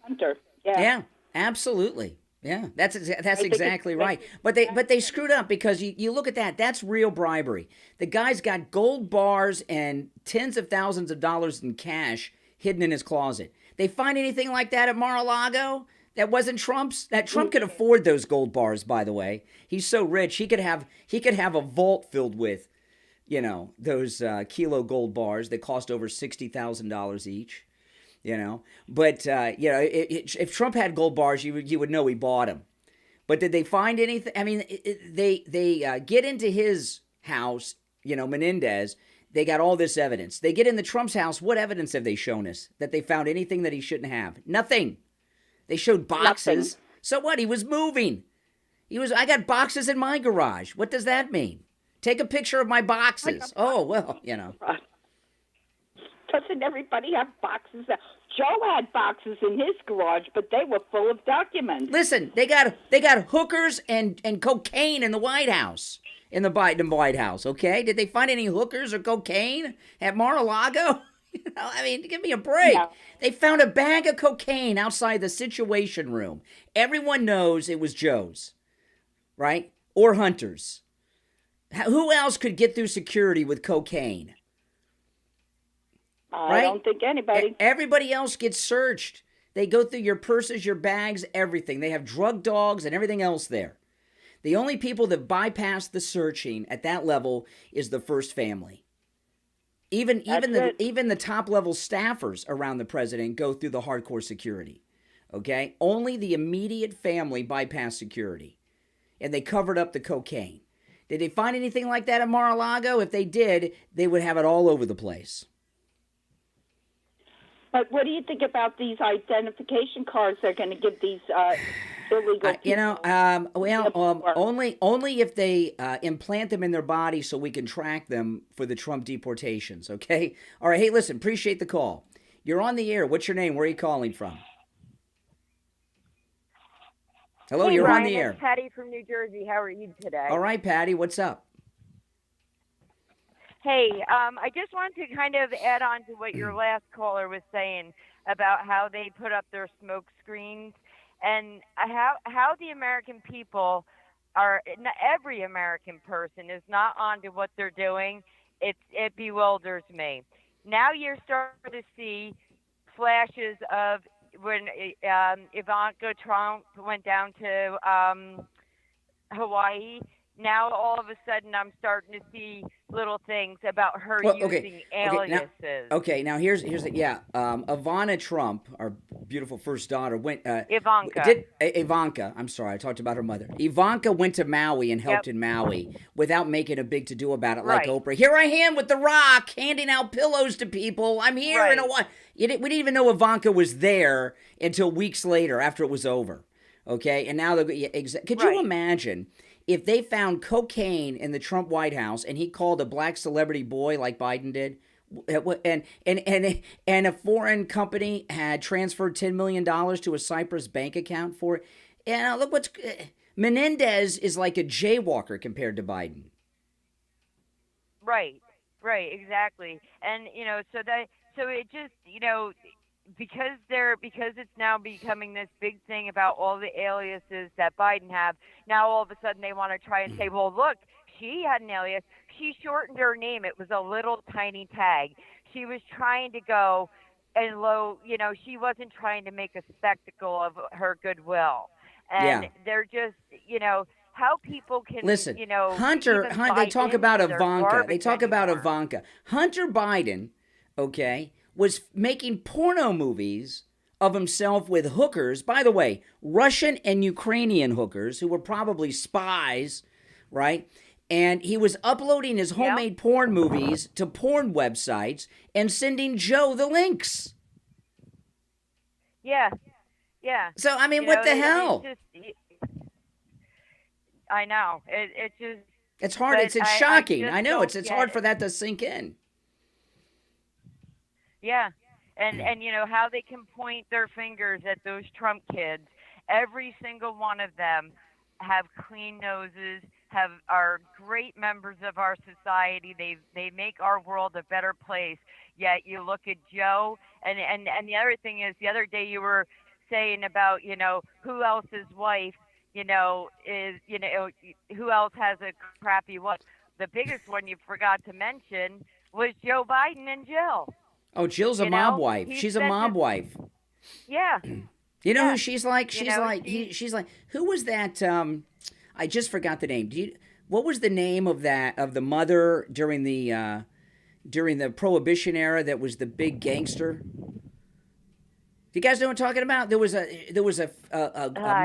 Hunter. Yeah. Yeah, absolutely. Yeah, that's exactly right. But they screwed up because you look at that. That's real bribery. The guy's got gold bars and tens of thousands of dollars in cash hidden in his closet. They find anything like that at Mar-a-Lago? That wasn't Trump's. That Trump could afford those gold bars, by the way. He's so rich, he could have a vault filled with, those kilo gold bars that cost over $60,000 each. But if Trump had gold bars, you would know he bought them. But did they find anything? I mean, they get into his house, Menendez. They got all this evidence. They get into Trump's house. What evidence have they shown us that they found anything that he shouldn't have? Nothing. They showed boxes. Nothing. So what? He was moving. I got boxes in my garage. What does that mean? Take a picture of my boxes. Oh, well, Doesn't everybody have boxes? Joe had boxes in his garage, but they were full of documents. Listen, they got hookers and cocaine in the White House, in the Biden White House, okay? Did they find any hookers or cocaine at Mar-a-Lago? Give me a break. No. They found a bag of cocaine outside the Situation Room. Everyone knows it was Joe's, right? Or Hunter's. Who else could get through security with cocaine? I don't think anybody. Everybody else gets searched. They go through your purses, your bags, everything. They have drug dogs and everything else there. The only people that bypass the searching at that level is the first family. Even the top level staffers around the president go through the hardcore security. Okay? Only the immediate family bypass security. And they covered up the cocaine. Did they find anything like that at Mar-a-Lago? If they did, they would have it all over the place. But what do you think about these identification cards they're going to give these illegal people? Only if they implant them in their body so we can track them for the Trump deportations, okay? All right, hey, listen, appreciate the call. You're on the air. What's your name? Where are you calling from? Hello, hey, you're Ryan, on the air. It's Patty from New Jersey. How are you today? All right, Patty, what's up? Hey, I just wanted to kind of add on to what your last caller was saying about how they put up their smoke screens and how the American people every American person is not onto what they're doing. It bewilders me. Now you're starting to see flashes of when Ivanka Trump went down to Hawaii. Now all of a sudden I'm starting to see little things about her using aliases. Now here's Ivana Trump, our beautiful first daughter, went. Ivanka. I'm sorry, I talked about her mother. Ivanka went to Maui and helped in Maui without making a big to do about it, like Oprah. Here I am with the Rock, handing out pillows to people. I'm here in Hawaii. We didn't even know Ivanka was there until weeks later, after it was over. Okay, and now could you imagine? If they found cocaine in the Trump White House and he called a black celebrity boy like Biden did, And a foreign company had transferred $10 million to a Cyprus bank account for it. And look what's Menendez is like a jaywalker compared to Biden. Right, exactly. And so it just because it's now becoming this big thing about all the aliases that Biden have. Now all of a sudden they want to try and say, well, look, she had an alias. She shortened her name. It was a little tiny tag. She was trying to go and low. She wasn't trying to make a spectacle of her goodwill. And they're just, how people can listen. Hunter, they talk about Ivanka. They talk about Ivanka. Hunter Biden, okay, was making porno movies of himself with hookers. By the way, Russian and Ukrainian hookers who were probably spies, right? And he was uploading his homemade porn movies to porn websites and sending Joe the links. Yeah. So, I mean, what the hell? I know. It just... It's hard. It's shocking. I know. It's hard for that to sink in. Yeah. And how they can point their fingers at those Trump kids. Every single one of them have clean noses, are great members of our society. They make our world a better place. Yet you look at Joe, and the other thing is, the other day you were saying about who else's wife is who else has a crappy wife. The biggest one you forgot to mention was Joe Biden and Jill. Oh, Jill's a mob wife. She's a mob wife. Yeah. You know who she's like? She's like who was that? I just forgot the name. What was the name of the mother during the Prohibition era that was the big gangster? Do you guys know what I'm talking about? There was a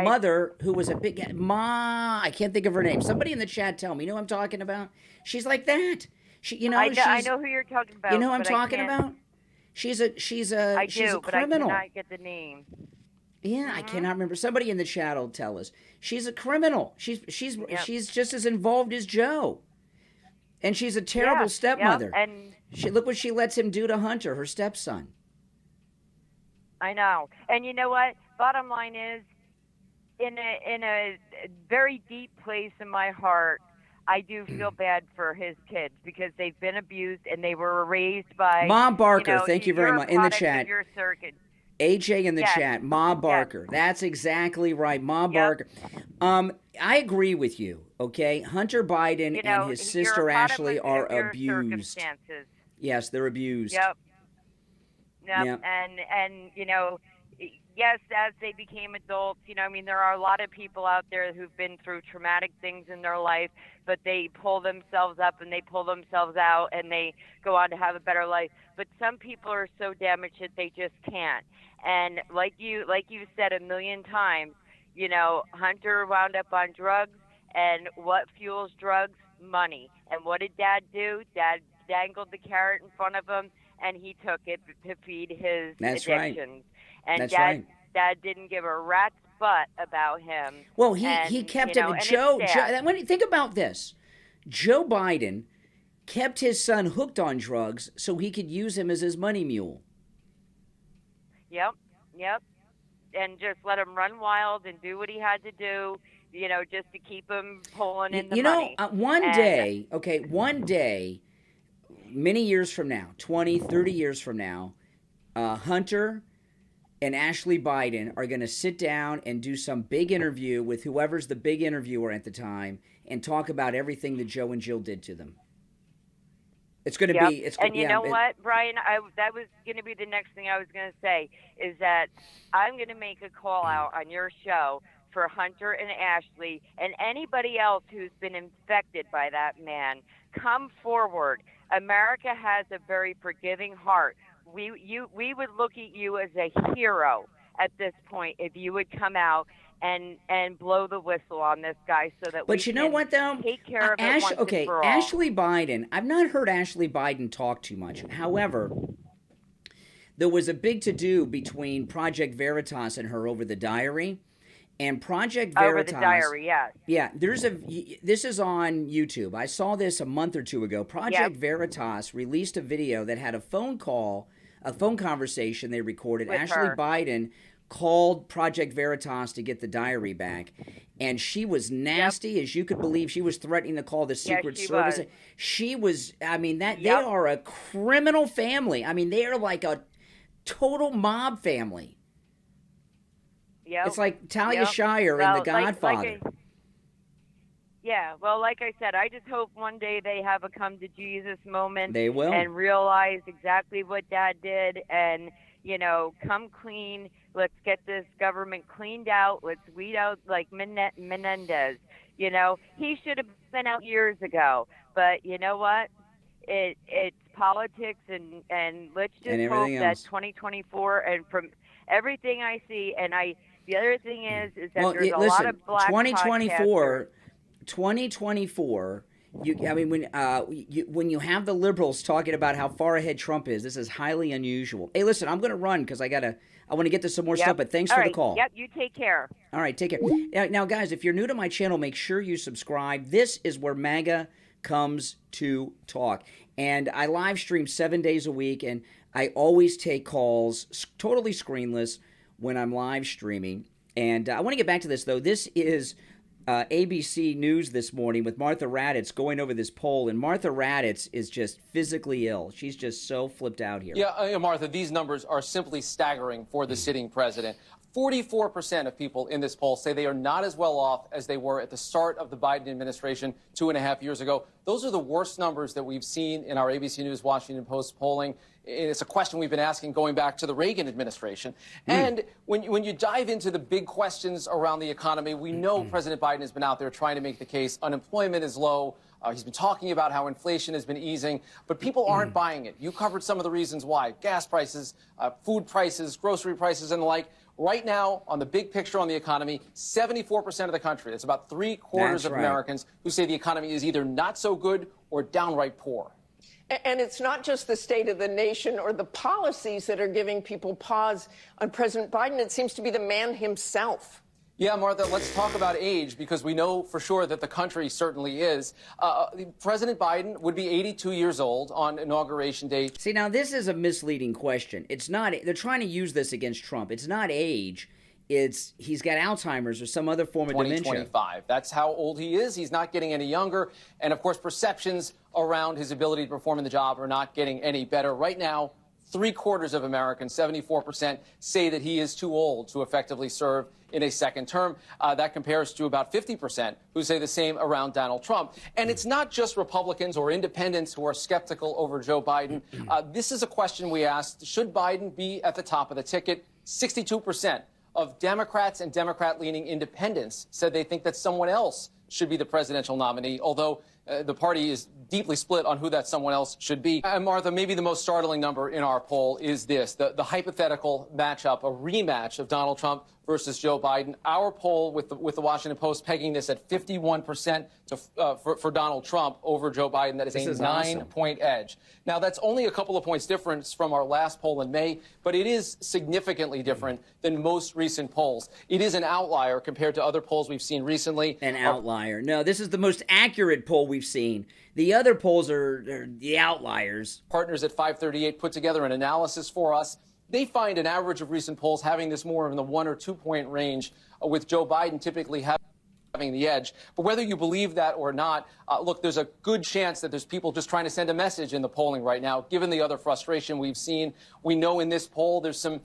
mother who was a big I can't think of her name. Somebody in the chat tell me. You know what I'm talking about? She's like that. I know who you're talking about. You know who I'm talking about? She's a criminal. But I cannot get the name. Yeah, I cannot remember. Somebody in the chat will tell us. She's a criminal. She's just as involved as Joe. And she's a terrible stepmother. And look what she lets him do to Hunter, her stepson. I know. And you know what? Bottom line is, in a very deep place in my heart, I do feel bad for his kids because they've been abused and they were raised by Mom Barker. Thank you very much. In the chat. AJ in the chat, Ma Barker. Yes. That's exactly right, Ma Barker. I agree with you, okay? Hunter Biden and his sister Ashley are abused. Yes, they're abused. Yep. And yes, as they became adults, there are a lot of people out there who've been through traumatic things in their life, but they pull themselves up and they pull themselves out and they go on to have a better life. But some people are so damaged that they just can't. And like you said a million times, Hunter wound up on drugs, and what fuels drugs? Money. And what did Dad do? Dad dangled the carrot in front of him, and he took it to feed his addictions. Right. And Dad didn't give a rat's butt about him. Well, he kept him. Joe, think about this. Joe Biden kept his son hooked on drugs so he could use him as his money mule. Yep. And just let him run wild and do what he had to do, just to keep him pulling in the money. One day, many years from now, 20, 30 years from now, Hunter and Ashley Biden are going to sit down and do some big interview with whoever's the big interviewer at the time and talk about everything that Joe and Jill did to them. It's going to be... And you know what, Brian? That was going to be the next thing I was going to say, is that I'm going to make a call out on your show for Hunter and Ashley and anybody else who's been infected by that man. Come forward. America has a very forgiving heart. We would look at you as a hero at this point if you would come out and blow the whistle on this guy so that but we know what, though? Take care of it once and for all. Ashley Biden, I've not heard Ashley Biden talk too much. However, there was a big to-do between Project Veritas and her over the diary. And Project Over Veritas. the diary, yes. Yeah, this is on YouTube. I saw this a month or two ago. Project Veritas released a video that had a phone conversation they recorded. With Ashley her. Biden called Project Veritas to get the diary back, and she was nasty as you could believe. She was threatening to call the Secret Service. She was. I mean, they are a criminal family. I mean, they are like a total mob family. Yep. It's like Talia Shire in The Godfather. Well, like I said, I just hope one day they have a come to Jesus moment. They will. And realize exactly what Dad did and, come clean. Let's get this government cleaned out. Let's weed out like Menendez. He should have been out years ago. But you know what? It's politics and let's just hope that 2024 and from everything I see the other thing is that there's a lot of black 2024, 2024. When you have the liberals talking about how far ahead Trump is, this is highly unusual. Hey, listen, I'm going to run because I want to get to some more stuff. But thanks for the call. Yep, you take care. All right, take care. Now, guys, if you're new to my channel, make sure you subscribe. This is where MAGA comes to talk, and I live stream 7 days a week, and I always take calls totally screenless when I'm live streaming. And I want to get back to this, though. This is ABC News this morning with Martha Raddatz going over this poll. And Martha Raddatz is just physically ill. She's just so flipped out here. Yeah, Martha, these numbers are simply staggering for the sitting president. 44% of people in this poll say they are not as well off as they were at the start of the Biden administration 2.5 years ago. Those are the worst numbers that we've seen in our ABC News Washington Post polling. It's a question we've been asking going back to the Reagan administration. And when you dive into the big questions around the economy, we know President Biden has been out there trying to make the case. Unemployment is low. He's been talking about how inflation has been easing, but people aren't buying it. You covered some of the reasons why. Gas prices, food prices, grocery prices, and the like. Right now, on the big picture on the economy, 74% of the country, that's about 3/4 of Americans, who say the economy is either not so good or downright poor. And it's not just the state of the nation or the policies that are giving people pause on President Biden. It seems to be the man himself. Yeah, Martha, let's talk about age, because we know for sure that the country certainly is. President Biden would be 82 years old on Inauguration Day. See, now this is a misleading question. It's not, they're trying to use this against Trump. It's not age. It's he's got Alzheimer's or some other form of dementia. 2025. That's how old he is. He's not getting any younger. And, of course, perceptions around his ability to perform in the job are not getting any better. Right now, 3/4 of Americans, 74%, say that he is too old to effectively serve in a second term. That compares to about 50% who say the same around Donald Trump. And it's not just Republicans or independents who are skeptical over Joe Biden. This is a question we asked. Should Biden be at the top of the ticket? 62% of Democrats and Democrat-leaning independents said they think that someone else should be the presidential nominee, although the party is deeply split on who that someone else should be. And Martha, maybe the most startling number in our poll is this, the hypothetical matchup, a rematch of Donald Trump versus Joe Biden. Our poll with the Washington Post pegging this at 51% for Donald Trump over Joe Biden. That is a 9-point edge. Now, that's only a couple of points difference from our last poll in May, but it is significantly different than most recent polls. It is an outlier compared to other polls we've seen recently. An outlier. No, this is the most accurate poll we've seen. The other polls are the outliers. Partners at 538 put together an analysis for us. They find an average of recent polls having this more in the 1 or 2 point range, with Joe Biden typically having the edge. But whether you believe that or not, look, there's a good chance that there's people just trying to send a message in the polling right now, given the other frustration we've seen. We know in this poll there's some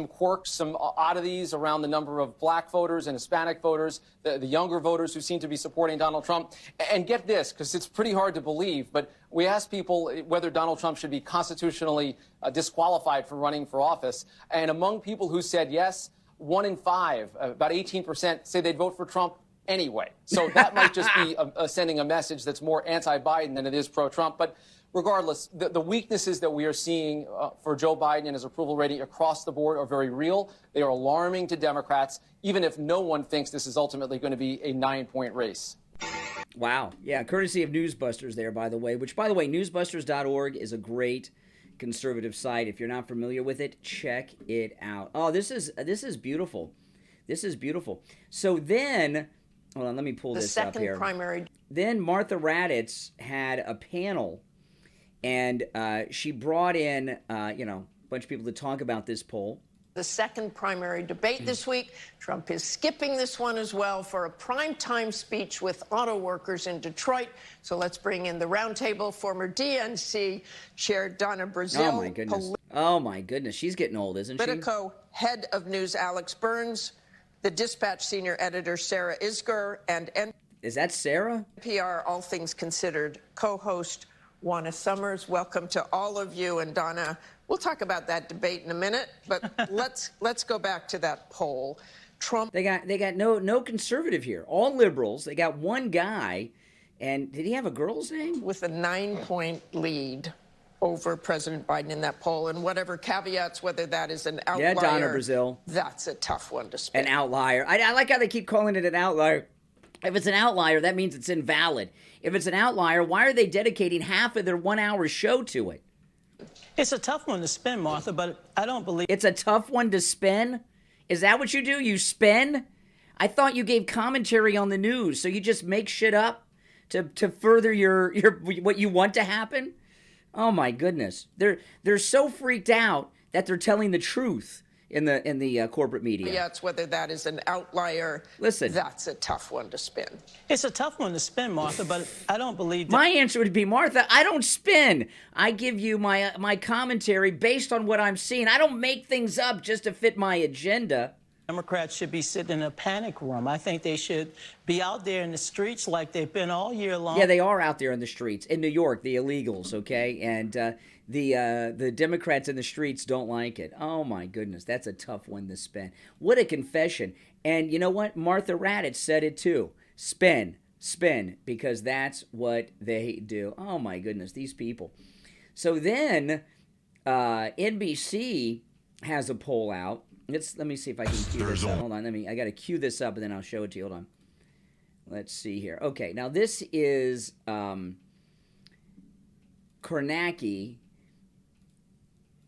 quirks, some oddities around the number of black voters and Hispanic voters, the younger voters who seem to be supporting Donald Trump. And get this, because it's pretty hard to believe, but we asked people whether Donald Trump should be constitutionally disqualified from running for office. And among people who said yes, 1 in 5, about 18%, say they'd vote for Trump anyway. So that might just be sending a message that's more anti-Biden than it is pro-Trump. But regardless, the weaknesses that we are seeing for Joe Biden and his approval rating across the board are very real. They are alarming to Democrats, even if no one thinks this is ultimately going to be a 9-point race. Wow. Yeah, courtesy of Newsbusters there, by the way, which, by the way, newsbusters.org is a great conservative site. If you're not familiar with it, check it out. Oh, this is beautiful. This is beautiful. So then, hold on, let me pull this up here. Primary. Then Martha Raddatz had a panel, and she brought in, a bunch of people to talk about this poll. The second primary debate this week. Trump is skipping this one as well for a primetime speech with auto workers in Detroit. So let's bring in the roundtable. Former DNC Chair Donna Brazile. Oh, my goodness. Oh, my goodness. She's getting old, isn't she? Politico Head of News Alex Burns. The Dispatch Senior Editor Sarah Isgur. And Is that Sarah? NPR All Things Considered co-host Juana Summers. Welcome to all of you. And Donna, we'll talk about that debate in a minute, but let's go back to that poll. Trump. They got no conservative here. All liberals. They got one guy, and did he have a girl's name? With a 9-point lead over President Biden in that poll, and whatever caveats, whether that is an outlier. Yeah, Donna Brazile. That's a tough one to spin. An outlier. I like how they keep calling it an outlier. If it's an outlier, that means it's invalid. If it's an outlier, why are they dedicating half of their 1-hour show to it? It's a tough one to spin, Martha, but I don't believe... It's a tough one to spin? Is that what you do? You spin? I thought you gave commentary on the news, so you just make shit up to further your what you want to happen? Oh my goodness. They're so freaked out that they're telling the truth in the corporate media. Yeah, it's whether that is an outlier. Listen. That's a tough one to spin. It's a tough one to spin, Martha, but I don't believe that... My answer would be, Martha, I don't spin. I give you my commentary based on what I'm seeing. I don't make things up just to fit my agenda. Democrats should be sitting in a panic room. I think they should be out there in the streets like they've been all year long. Yeah, they are out there in the streets. In New York, the illegals, okay? And the Democrats in the streets don't like it. Oh, my goodness. That's a tough one to spin. What a confession. And you know what? Martha Raddatz said it too. Spin, because that's what they do. Oh, my goodness, these people. So then NBC has a poll out. Let me see if I can cue this up. Hold on, I got to cue this up and then I'll show it to you. Hold on. Let's see here. Okay, now this is Kornacki,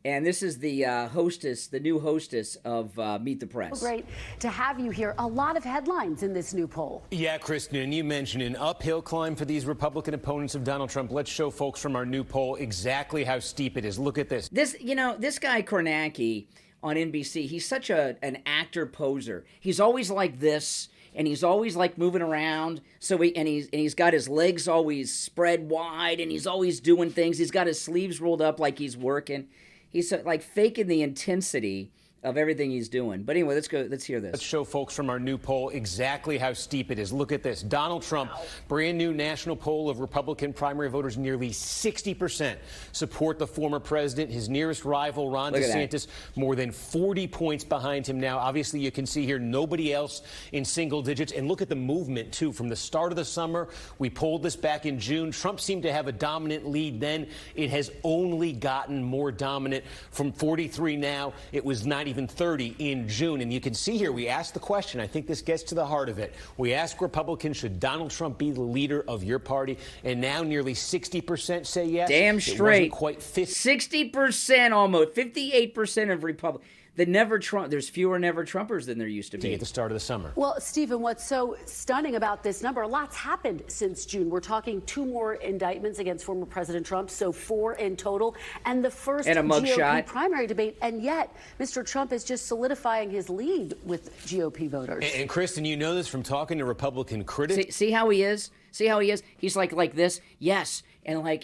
and this is the hostess, the new hostess of Meet the Press. Great to have you here. A lot of headlines in this new poll. Yeah, Kristen, and you mentioned an uphill climb for these Republican opponents of Donald Trump. Let's show folks from our new poll exactly how steep it is. Look at this. This guy Kornacki on NBC, he's such an actor poser. He's always like this, and he's always like moving around. So he's got his legs always spread wide, and he's always doing things. He's got his sleeves rolled up like he's working. He's like faking the intensity of everything he's doing. But anyway, let's hear this. Let's show folks from our new poll exactly how steep it is. Look at this. Donald Trump, brand new national poll of Republican primary voters, nearly 60% support the former president. His nearest rival, Ron DeSantis, more than 40 points behind him now. Obviously, you can see here nobody else in single digits. And look at the movement, too. From the start of the summer, we polled this back in June. Trump seemed to have a dominant lead then. It has only gotten more dominant. From 43 now, it was not even 30 in June. And you can see here, we asked the question. I think this gets to the heart of it. We asked Republicans, should Donald Trump be the leader of your party? And now nearly 60% say yes. Damn straight. It wasn't quite 60% almost. 58% of Republicans. There's fewer never Trumpers than there used to be. At the start of the summer. Well, Stephen, what's so stunning about this number, a lot's happened since June. We're talking 2 more indictments against former President Trump, so 4 in total, and the first and a GOP primary debate. And yet, Mr. Trump is just solidifying his lead with GOP voters. And Kristen, you know this from talking to Republican critics. See how he is? He's like this. Yes. And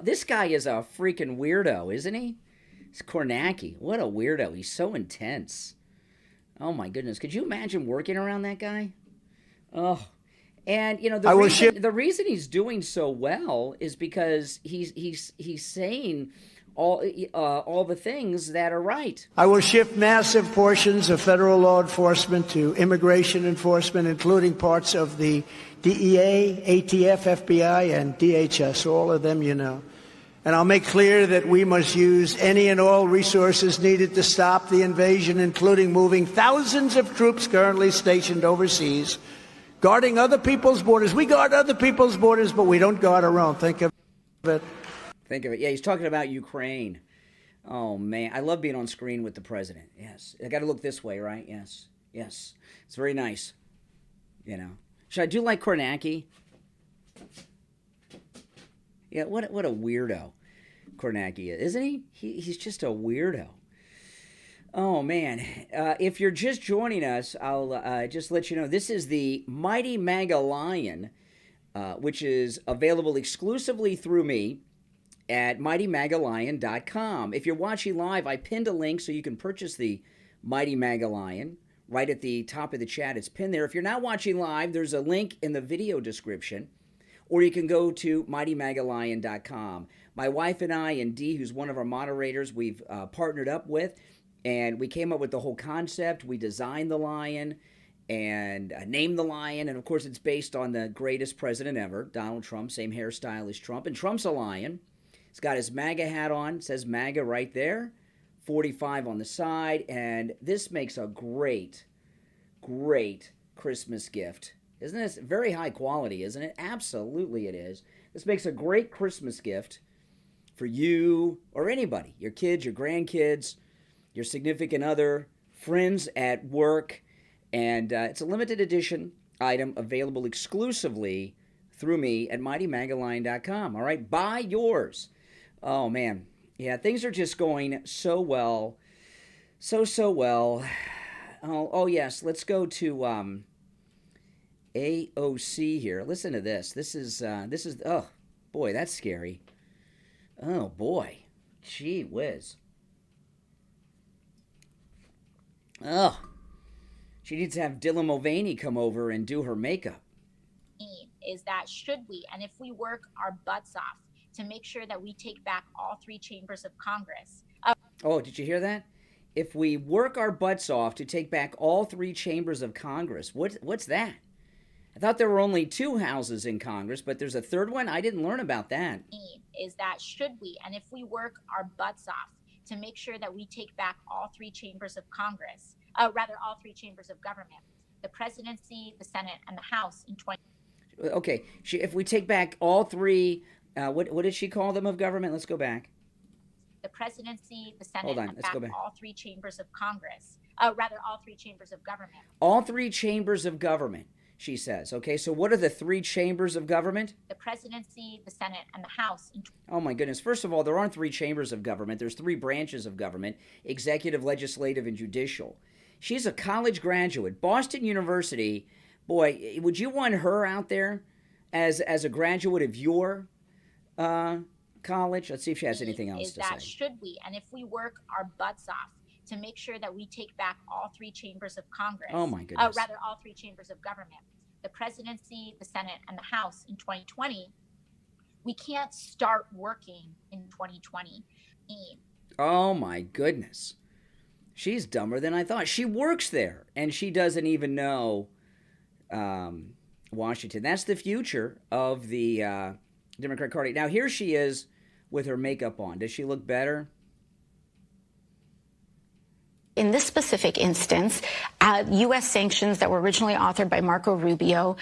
this guy is a freaking weirdo, isn't he? It's Kornacki. What a weirdo. He's so intense. Oh, my goodness. Could you imagine working around that guy? Oh. And, the reason he's doing so well is because he's saying all the things that are right. I will shift massive portions of federal law enforcement to immigration enforcement, including parts of the DEA, ATF, FBI, and DHS, all of them, And I'll make clear that we must use any and all resources needed to stop the invasion, including moving thousands of troops currently stationed overseas, guarding other people's borders. We guard other people's borders, but we don't guard our own. Think of it. Yeah, he's talking about Ukraine. Oh, man. I love being on screen with the president. Yes. I got to look this way, right? Yes. Yes, it's very nice. You know, I do like Kornacki. Yeah, what a weirdo Kornacki is, isn't he? He's just a weirdo. Oh, man. If you're just joining us, I'll just let you know, this is the Mighty Mega Lion, which is available exclusively through me at MightyMagaLion.com. If you're watching live, I pinned a link so you can purchase the Mighty Mega Lion right at the top of the chat. It's pinned there. If you're not watching live, there's a link in the video description, or you can go to MightyMagaLion.com. My wife and I, and Dee, who's one of our moderators, we've partnered up with, and we came up with the whole concept. We designed the lion and named the lion. And, of course, it's based on the greatest president ever, Donald Trump, same hairstyle as Trump. And Trump's a lion. He's got his MAGA hat on. It says MAGA right there, 45 on the side. And this makes a great, great Christmas gift. Isn't this very high quality, isn't it? Absolutely it is. This makes a great Christmas gift for you or anybody, your kids, your grandkids, your significant other, friends at work, and it's a limited edition item available exclusively through me at MightyMagaLion.com. All right, buy yours. Oh, man. Yeah, things are just going so well. So well. Oh yes, let's go to AOC here. Listen to this. This is, oh, boy, that's scary. Oh, boy. Gee whiz. Oh, she needs to have Dylan Mulvaney come over and do her makeup. Is that should we, and if we work our butts off to make sure that we take back all three chambers of Congress. Oh, did you hear that? If we work our butts off to take back all three chambers of Congress. What's that? I thought there were only two houses in Congress, but there's a third one? I didn't learn about that. Is that should we, and if we work our butts off to make sure that we take back all three chambers of Congress, all three chambers of government, the presidency, the Senate, and the House in 20. Okay, if we take back all three, what did she call them of government? Let's go back. The presidency, the Senate, Hold on, and let's go back. all three chambers of Congress, all three chambers of government. All three chambers of government, she says. Okay, so what are the three chambers of government? The presidency, the Senate, and the House. Oh, my goodness. First of all, there aren't three chambers of government. There's three branches of government, executive, legislative, and judicial. She's a college graduate. Boston University, boy, would you want her out there as a graduate of your college? Let's see if she has anything else to say. Should we, and if we work our butts off to make sure that we take back all three chambers of Congress. Oh, my goodness. All three chambers of government, the presidency, the Senate, and the House in 2020. We can't start working in 2020. Oh, my goodness. She's dumber than I thought. She works there, and she doesn't even know Washington. That's the future of the Democratic Party. Now, here she is with her makeup on. Does she look better? In this specific instance, U.S. sanctions that were originally authored by Marco Rubio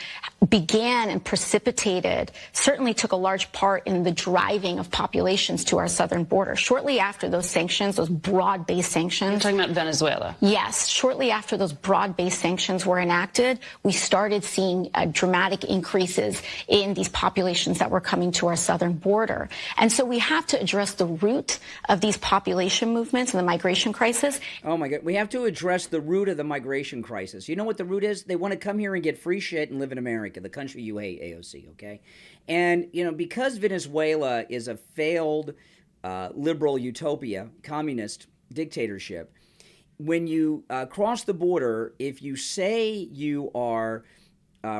began and precipitated, certainly took a large part in the driving of populations to our southern border. Shortly after those sanctions, those broad-based sanctions. You're talking about Venezuela? Yes. Shortly after those broad-based sanctions were enacted, we started seeing dramatic increases in these populations that were coming to our southern border. And so we have to address the root of these population movements and the migration crisis. Oh, my God. We have to address the root of the migration crisis. You know what the root is? They want to come here and get free shit and live in America, the country you hate, AOC, okay? And, you know, because Venezuela is a failed liberal utopia, communist dictatorship, when you cross the border, if you say you are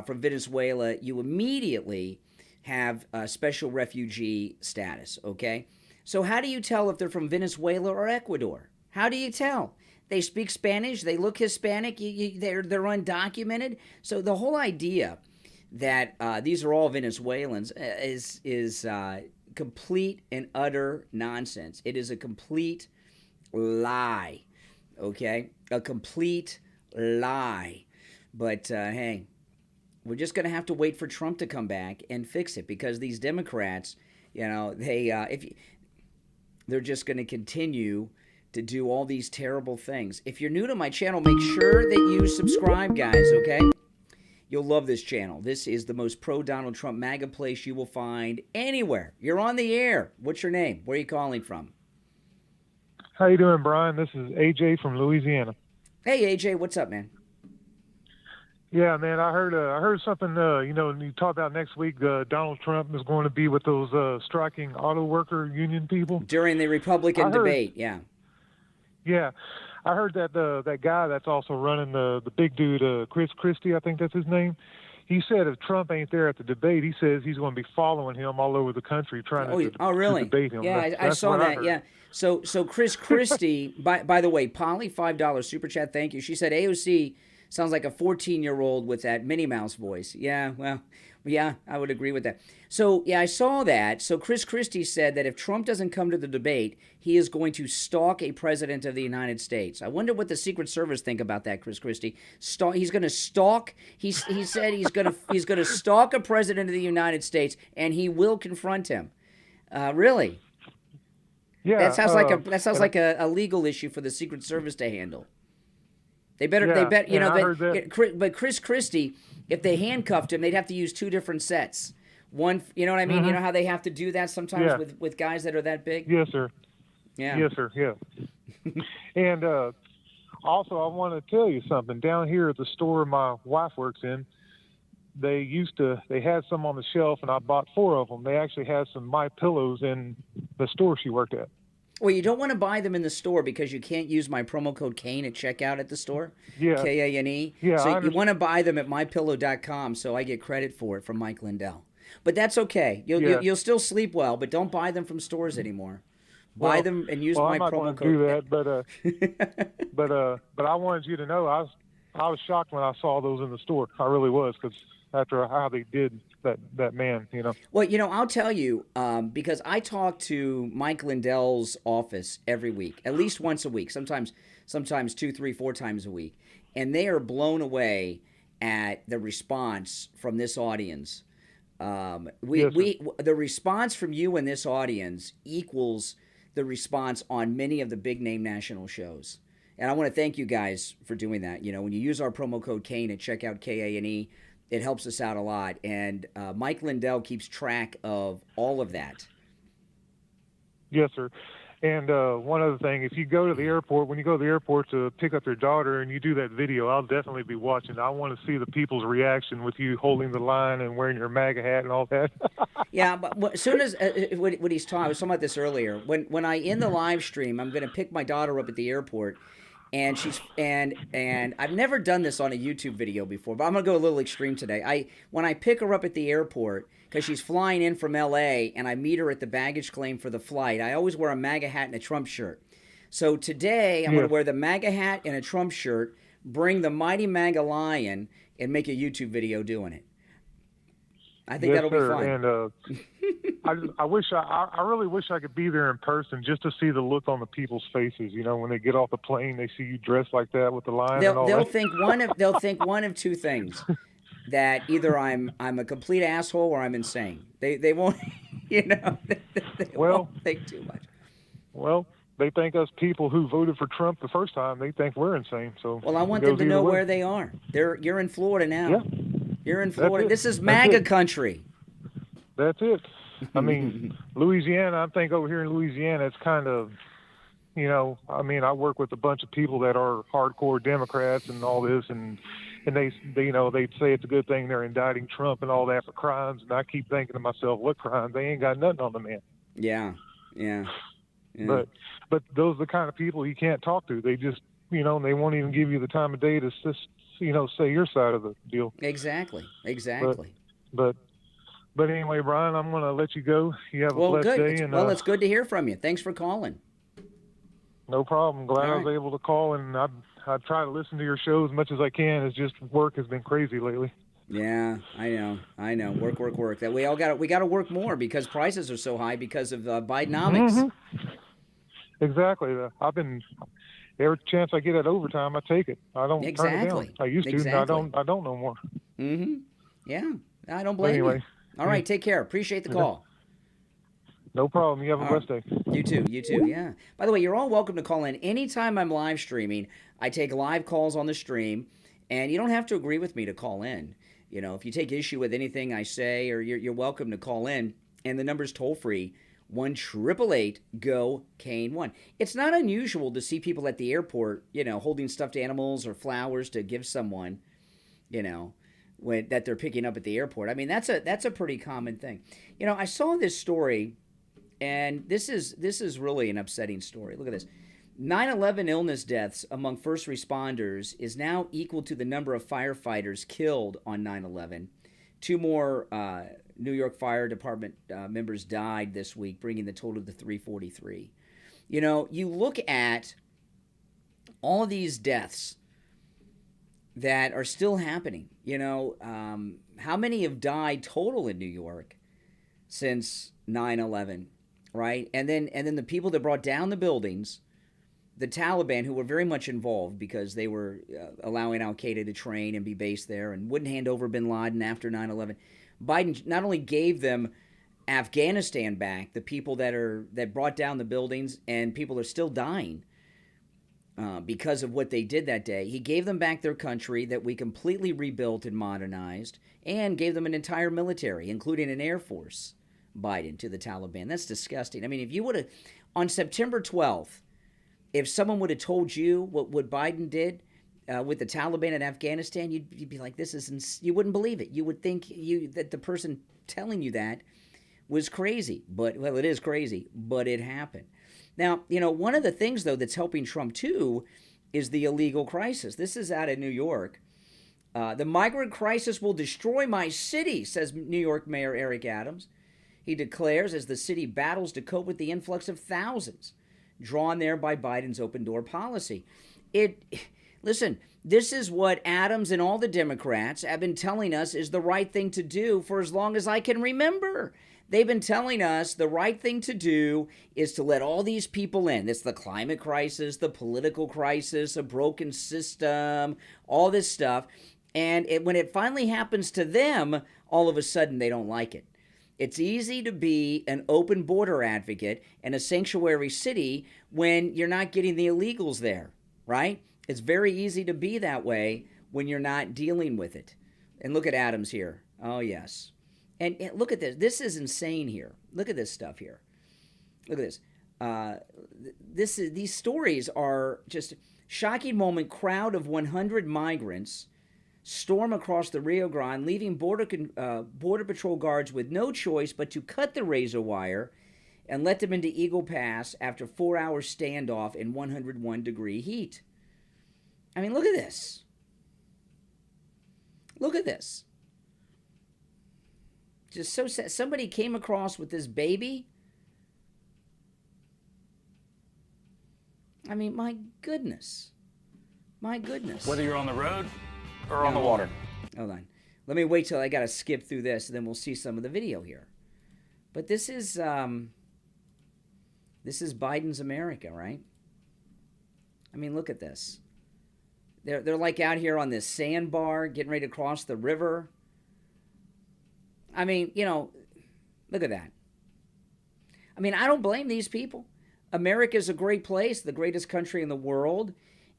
from Venezuela, you immediately have special refugee status, okay? So how do you tell if they're from Venezuela or Ecuador? How do you tell? They speak Spanish. They look Hispanic. They're undocumented. So the whole idea that these are all Venezuelans is complete and utter nonsense. It is a complete lie. Okay, a complete lie. But hey, we're just going to have to wait for Trump to come back and fix it, because these Democrats, you know, they're just going to continue to do all these terrible things. If you're new to my channel, make sure that you subscribe, guys, okay? You'll love this channel. This is the most pro-Donald Trump MAGA place you will find anywhere. You're on the air. What's your name? Where are you calling from? How you doing, Brian? This is AJ from Louisiana. Hey, AJ, what's up, man? Yeah, man, I heard something, you talked about next week, Donald Trump is going to be with those striking auto worker union people. During the Republican debate, yeah. Yeah, I heard that that guy that's also running the big dude, Chris Christie, I think that's his name. He said if Trump ain't there at the debate, he says he's going to be following him all over the country trying to debate him. Yeah, I saw that, yeah. So Chris Christie, by the way, Polly, $5 super chat, thank you. She said AOC sounds like a 14-year-old with that Minnie Mouse voice. Yeah, well, yeah, I would agree with that. So, yeah, I saw that. So Chris Christie said that if Trump doesn't come to the debate, he is going to stalk a president of the United States. I wonder what the Secret Service think about that, Chris Christie. He's going to stalk. He said he's going to stalk a president of the United States, and he will confront him. Really? Yeah. That sounds like a legal issue for the Secret Service to handle. They better, but Chris Christie, if they handcuffed him, they'd have to use two different sets. One, you know what I mean? Mm-hmm. You know how they have to do that sometimes with guys that are that big? Yes, sir. Yeah. Yes, sir, yeah. And also, I want to tell you something. Down here at the store my wife works in, they had some on the shelf, and I bought 4 of them. They actually had some My Pillows in the store she worked at. Well, you don't want to buy them in the store because you can't use my promo code Kane at checkout at the store. Yeah. Kane. Yeah. So you want to buy them at mypillow.com so I get credit for it from Mike Lindell. But that's okay. You'll still sleep well, but don't buy them from stores anymore. Buy them and use my promo code. I'm not going to do that, but I wanted you to know I was shocked when I saw those in the store. I really was, because after how they did that man, you know. Well, I'll tell you, because I talk to Mike Lindell's office every week, at least once a week, sometimes 2, 3, 4 times a week, and they are blown away at the response from this audience. The response from you and this audience equals the response on many of the big name national shows. And I want to thank you guys for doing that. When you use our promo code Kane at checkout, Kane, it helps us out a lot. And Mike Lindell keeps track of all of that. Yes, sir. And one other thing, if you go to the airport, when you go to the airport to pick up your daughter and you do that video, I'll definitely be watching. I want to see the people's reaction with you holding the line and wearing your MAGA hat and all that. Yeah, but as soon as what he's talking, I was talking about this earlier. When I end the live stream, I'm going to pick my daughter up at the airport. And I've never done this on a YouTube video before, but I'm gonna go a little extreme today. When I pick her up at the airport, because she's flying in from LA, and I meet her at the baggage claim for the flight, I always wear a MAGA hat and a Trump shirt. So today I'm gonna wear the MAGA hat and a Trump shirt, bring the mighty MAGA lion, and make a YouTube video doing it. I think that'll be fun. And I really wish I could be there in person just to see the look on the people's faces. When they get off the plane, they see you dressed like that with the lion. They'll think one of two things: that either I'm a complete asshole or I'm insane. They won't, they won't think too much. Well, they think us people who voted for Trump the first time, they think we're insane. So I want them to know where they are. You're in Florida now. Yeah. You're in Florida. This is MAGA country. That's it. I mean, Louisiana, I think over here in Louisiana, it's kind of, I work with a bunch of people that are hardcore Democrats and all this, and they say it's a good thing they're indicting Trump and all that for crimes, and I keep thinking to myself, what crimes? They ain't got nothing on the man. Yeah. But those are the kind of people you can't talk to. They just, they won't even give you the time of day to just, say your side of the deal. Exactly. But anyway, Brian, I'm going to let you go. You have a blessed day. Well, it's good to hear from you. Thanks for calling. No problem. Glad I was able to call, and I try to listen to your show as much as I can. It's just work has been crazy lately. Yeah, I know. Work. That we got to work more because prices are so high because of Bidenomics. Mm-hmm. Exactly. Every chance I get at overtime, I take it. I don't turn it down. I used to. I don't no more. Mm-hmm. Yeah, I don't blame you. All right, take care. Appreciate the call. No problem. You have a blessed day. You too. You too. Yeah. By the way, you're all welcome to call in anytime I'm live streaming. I take live calls on the stream, and you don't have to agree with me to call in. You know, if you take issue with anything I say, or you're welcome to call in. And the number's toll free, 1-888-GO-CANE1. It's not unusual to see people at the airport, you know, holding stuffed animals or flowers to give someone, you know, that they're picking up at the airport. I mean, that's a pretty common thing. You know, I saw this story, and this is really an upsetting story. Look at this. 9/11 illness deaths among first responders is now equal to the number of firefighters killed on 9/11. 2 more New York Fire Department members died this week, bringing the total to 343. You know, you look at all these deaths that are still happening. You know, how many have died total in New York since 9/11, right? And then the people that brought down the buildings, the Taliban, who were very much involved because they were allowing Al-Qaeda to train and be based there and wouldn't hand over bin Laden after 9/11. Biden not only gave them Afghanistan back, the people that brought down the buildings, and people are still dying because of what they did that day. He gave them back their country that we completely rebuilt and modernized, and gave them an entire military, including an air force, Biden, to the Taliban. That's disgusting. I mean, if you would have, on September 12th, if someone would have told you what Biden did with the Taliban in Afghanistan, you'd be like, you wouldn't believe it. You would think that the person telling you that was crazy. But, well, it is crazy, but it happened. Now, you know, one of the things, though, that's helping Trump, too, is the illegal crisis. This is out of New York. The migrant crisis will destroy my city, says New York Mayor Eric Adams. He declares as the city battles to cope with the influx of thousands drawn there by Biden's open-door policy. Listen, this is what Adams and all the Democrats have been telling us is the right thing to do for as long as I can remember. They've been telling us the right thing to do is to let all these people in. It's the climate crisis, the political crisis, a broken system, all this stuff. And when it finally happens to them, all of a sudden they don't like it. It's easy to be an open border advocate and a sanctuary city when you're not getting the illegals there, right? It's very easy to be that way when you're not dealing with it. And look at Adams here. Oh, yes. And look at this. This is insane here. Look at this stuff here. Look at this. These stories are just shocking moment. Crowd of 100 migrants storm across the Rio Grande, leaving Border Patrol guards with no choice but to cut the razor wire and let them into Eagle Pass after 4-hour standoff in 101-degree heat. I mean, look at this. Look at this. Just so sad. Somebody came across with this baby. I mean, my goodness. My goodness. Whether you're on the road or on the water. Hold on. Let me wait till I got to skip through this, and then we'll see some of the video here. But this is Biden's America, right? I mean, look at this. They're like out here on this sandbar, getting ready to cross the river. I mean, you know, look at that. I mean, I don't blame these people. America's a great place, the greatest country in the world.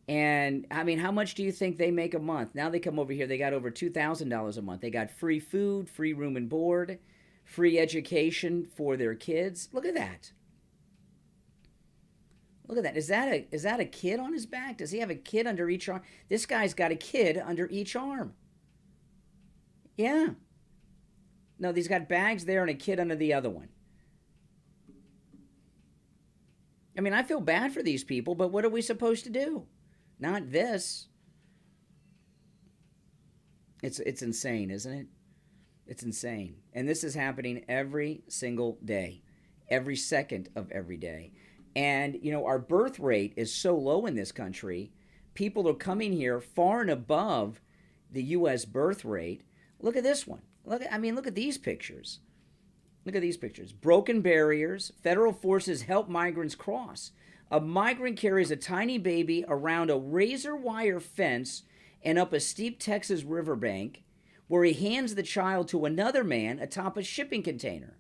And, I mean, how much do you think they make a month? Now they come over here, they got over $2,000 a month. They got free food, free room and board, free education for their kids. Look at that. Look at that. Is that a kid on his back? Does he have a kid under each arm? This guy's got a kid under each arm. Yeah. No, he's got bags there and a kid under the other one. I mean, I feel bad for these people, but what are we supposed to do? Not this. It's insane, isn't it? It's insane. And this is happening every single day, every second of every day. And, you know, our birth rate is so low in this country. People are coming here far and above the U.S. birth rate. Look at this one. Look at these pictures. Look at these pictures. Broken barriers. Federal forces help migrants cross. A migrant carries a tiny baby around a razor wire fence and up a steep Texas riverbank where he hands the child to another man atop a shipping container.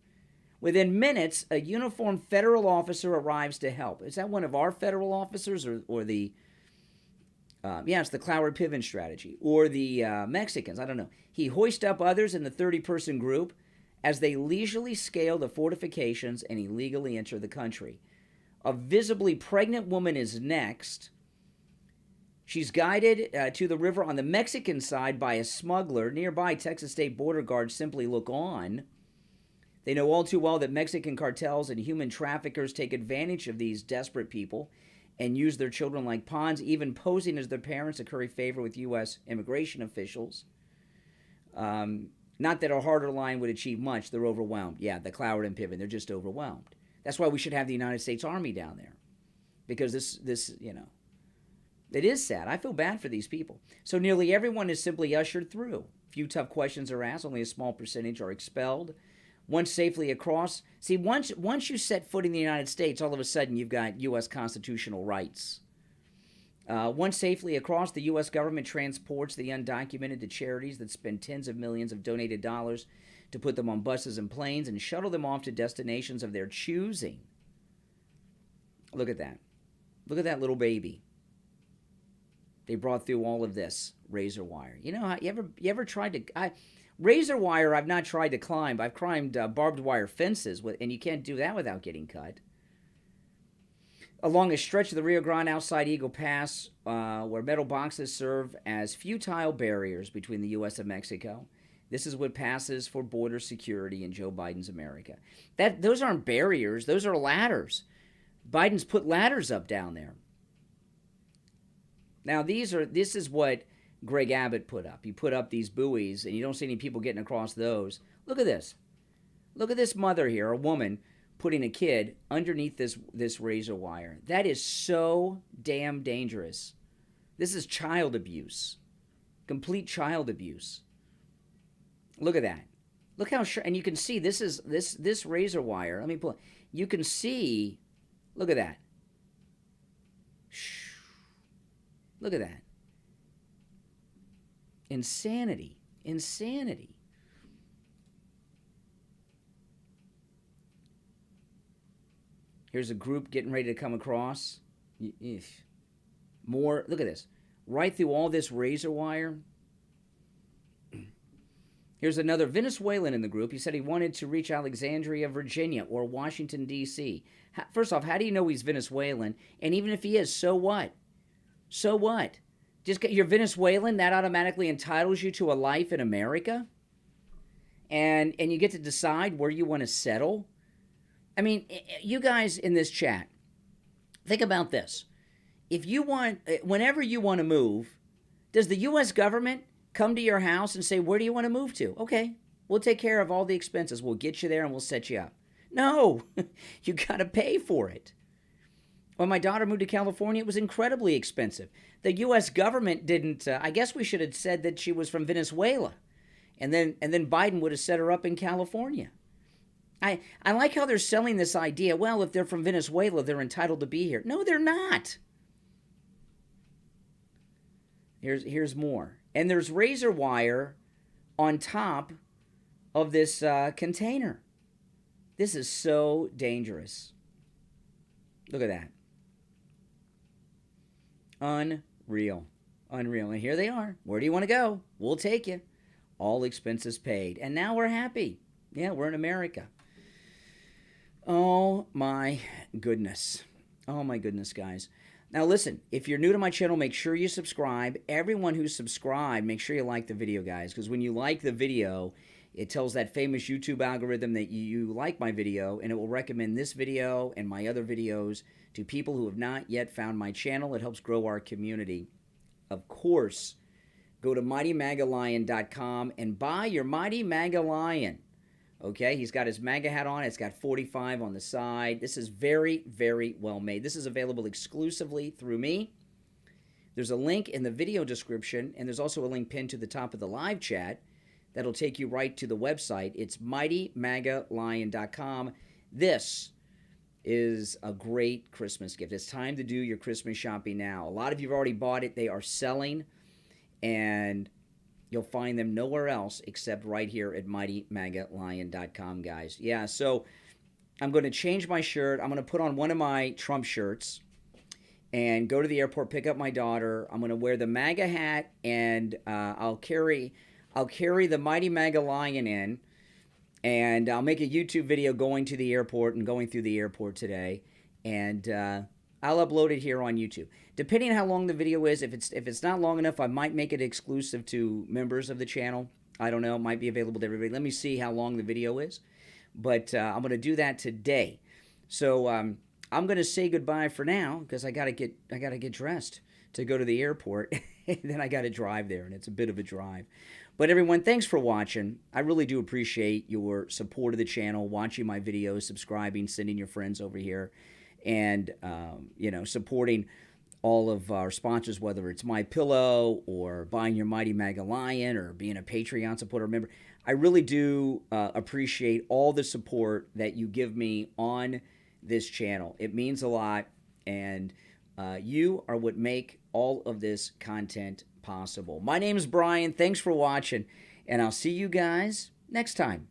Within minutes, a uniformed federal officer arrives to help. Is that one of our federal officers or the... it's the Cloward Piven strategy. Or the Mexicans, I don't know. He hoists up others in the 30-person group as they leisurely scale the fortifications and illegally enter the country. A visibly pregnant woman is next. She's guided to the river on the Mexican side by a smuggler. Nearby, Texas State border guards simply look on. They know all too well that Mexican cartels and human traffickers take advantage of these desperate people and use their children like pawns, even posing as their parents to curry favor with U.S. immigration officials. Not that a harder line would achieve much. They're overwhelmed. Yeah, the Cloward and Piven, they're just overwhelmed. That's why we should have the United States Army down there. Because this, it is sad. I feel bad for these people. So nearly everyone is simply ushered through. Few tough questions are asked. Only a small percentage are expelled. Once safely across, see, once you set foot in the United States, all of a sudden you've got U.S. constitutional rights. Once safely across, the U.S. government transports the undocumented to charities that spend tens of millions of donated dollars to put them on buses and planes and shuttle them off to destinations of their choosing. Look at that. Look at that little baby. They brought through all of this razor wire. You know, you ever tried to... razor wire I've not tried to climb. I've climbed barbed wire fences, and you can't do that without getting cut. Along a stretch of the Rio Grande outside Eagle Pass, where metal boxes serve as futile barriers between the U.S. and Mexico. This is what passes for border security in Joe Biden's America. Those aren't barriers. Those are ladders. Biden's put ladders up down there. Now, this is what Greg Abbott put up. He put up these buoys, and you don't see any people getting across those. Look at this. Look at this mother here, a woman, putting a kid underneath this razor wire. That is so damn dangerous. This is child abuse. Complete child abuse. Look at that. Look how sharp, and you can see this razor wire. Let me pull it. You can see, look at that. Look at that. Insanity. Insanity. Here's a group getting ready to come across. More, look at this. Right through all this razor wire. Here's another Venezuelan in the group. He said he wanted to reach Alexandria, Virginia, or Washington, D.C. First off, how do you know he's Venezuelan? And even if he is, so what? So what? You're Venezuelan, that automatically entitles you to a life in America? And you get to decide where you want to settle? I mean, you guys in this chat, think about this. Whenever you want to move, does the U.S. government come to your house and say, where do you want to move to? Okay, we'll take care of all the expenses. We'll get you there and we'll set you up. No, you got to pay for it. When my daughter moved to California, it was incredibly expensive. The U.S. government didn't, I guess we should have said that she was from Venezuela. And then Biden would have set her up in California. I like how they're selling this idea, well, if they're from Venezuela, they're entitled to be here. No, they're not. Here's more. And there's razor wire on top of this container. This is so dangerous. Look at that. Unreal. Unreal. And here they are. Where do you want to go? We'll take you. All expenses paid. And now we're happy. Yeah, we're in America. Oh, my goodness. Oh, my goodness, guys. Now, listen, if you're new to my channel, make sure you subscribe. Everyone who's subscribed, make sure you like the video, guys, because when you like the video, it tells that famous YouTube algorithm that you like my video, and it will recommend this video and my other videos to people who have not yet found my channel. It helps grow our community. Of course, go to MightyMagaLion.com and buy your Mighty Maga Lion. Okay, he's got his MAGA hat on. It's got 45 on the side. This is very, very well made. This is available exclusively through me. There's a link in the video description, and there's also a link pinned to the top of the live chat that'll take you right to the website. It's MightyMagaLion.com. This is a great Christmas gift. It's time to do your Christmas shopping now. A lot of you have already bought it. They are selling, and you'll find them nowhere else except right here at MightyMagaLion.com, guys. Yeah, so I'm going to change my shirt. I'm going to put on one of my Trump shirts and go to the airport, pick up my daughter. I'm going to wear the MAGA hat, and I'll carry the Mighty MAGA Lion in, and I'll make a YouTube video going to the airport and going through the airport today, and I'll upload it here on YouTube. Depending on how long the video is, if it's not long enough, I might make it exclusive to members of the channel. I don't know. It might be available to everybody. Let me see how long the video is. But I'm going to do that today. So I'm going to say goodbye for now because I got to get dressed to go to the airport. And then I got to drive there, and it's a bit of a drive. But everyone, thanks for watching. I really do appreciate your support of the channel, watching my videos, subscribing, sending your friends over here, and supporting all of our sponsors, whether it's My Pillow or buying your Mighty MAGA Lion or being a Patreon supporter member. I really do appreciate all the support that you give me on this channel. It means a lot, and you are what make all of this content possible. My name is Brian. Thanks for watching, and I'll see you guys next time.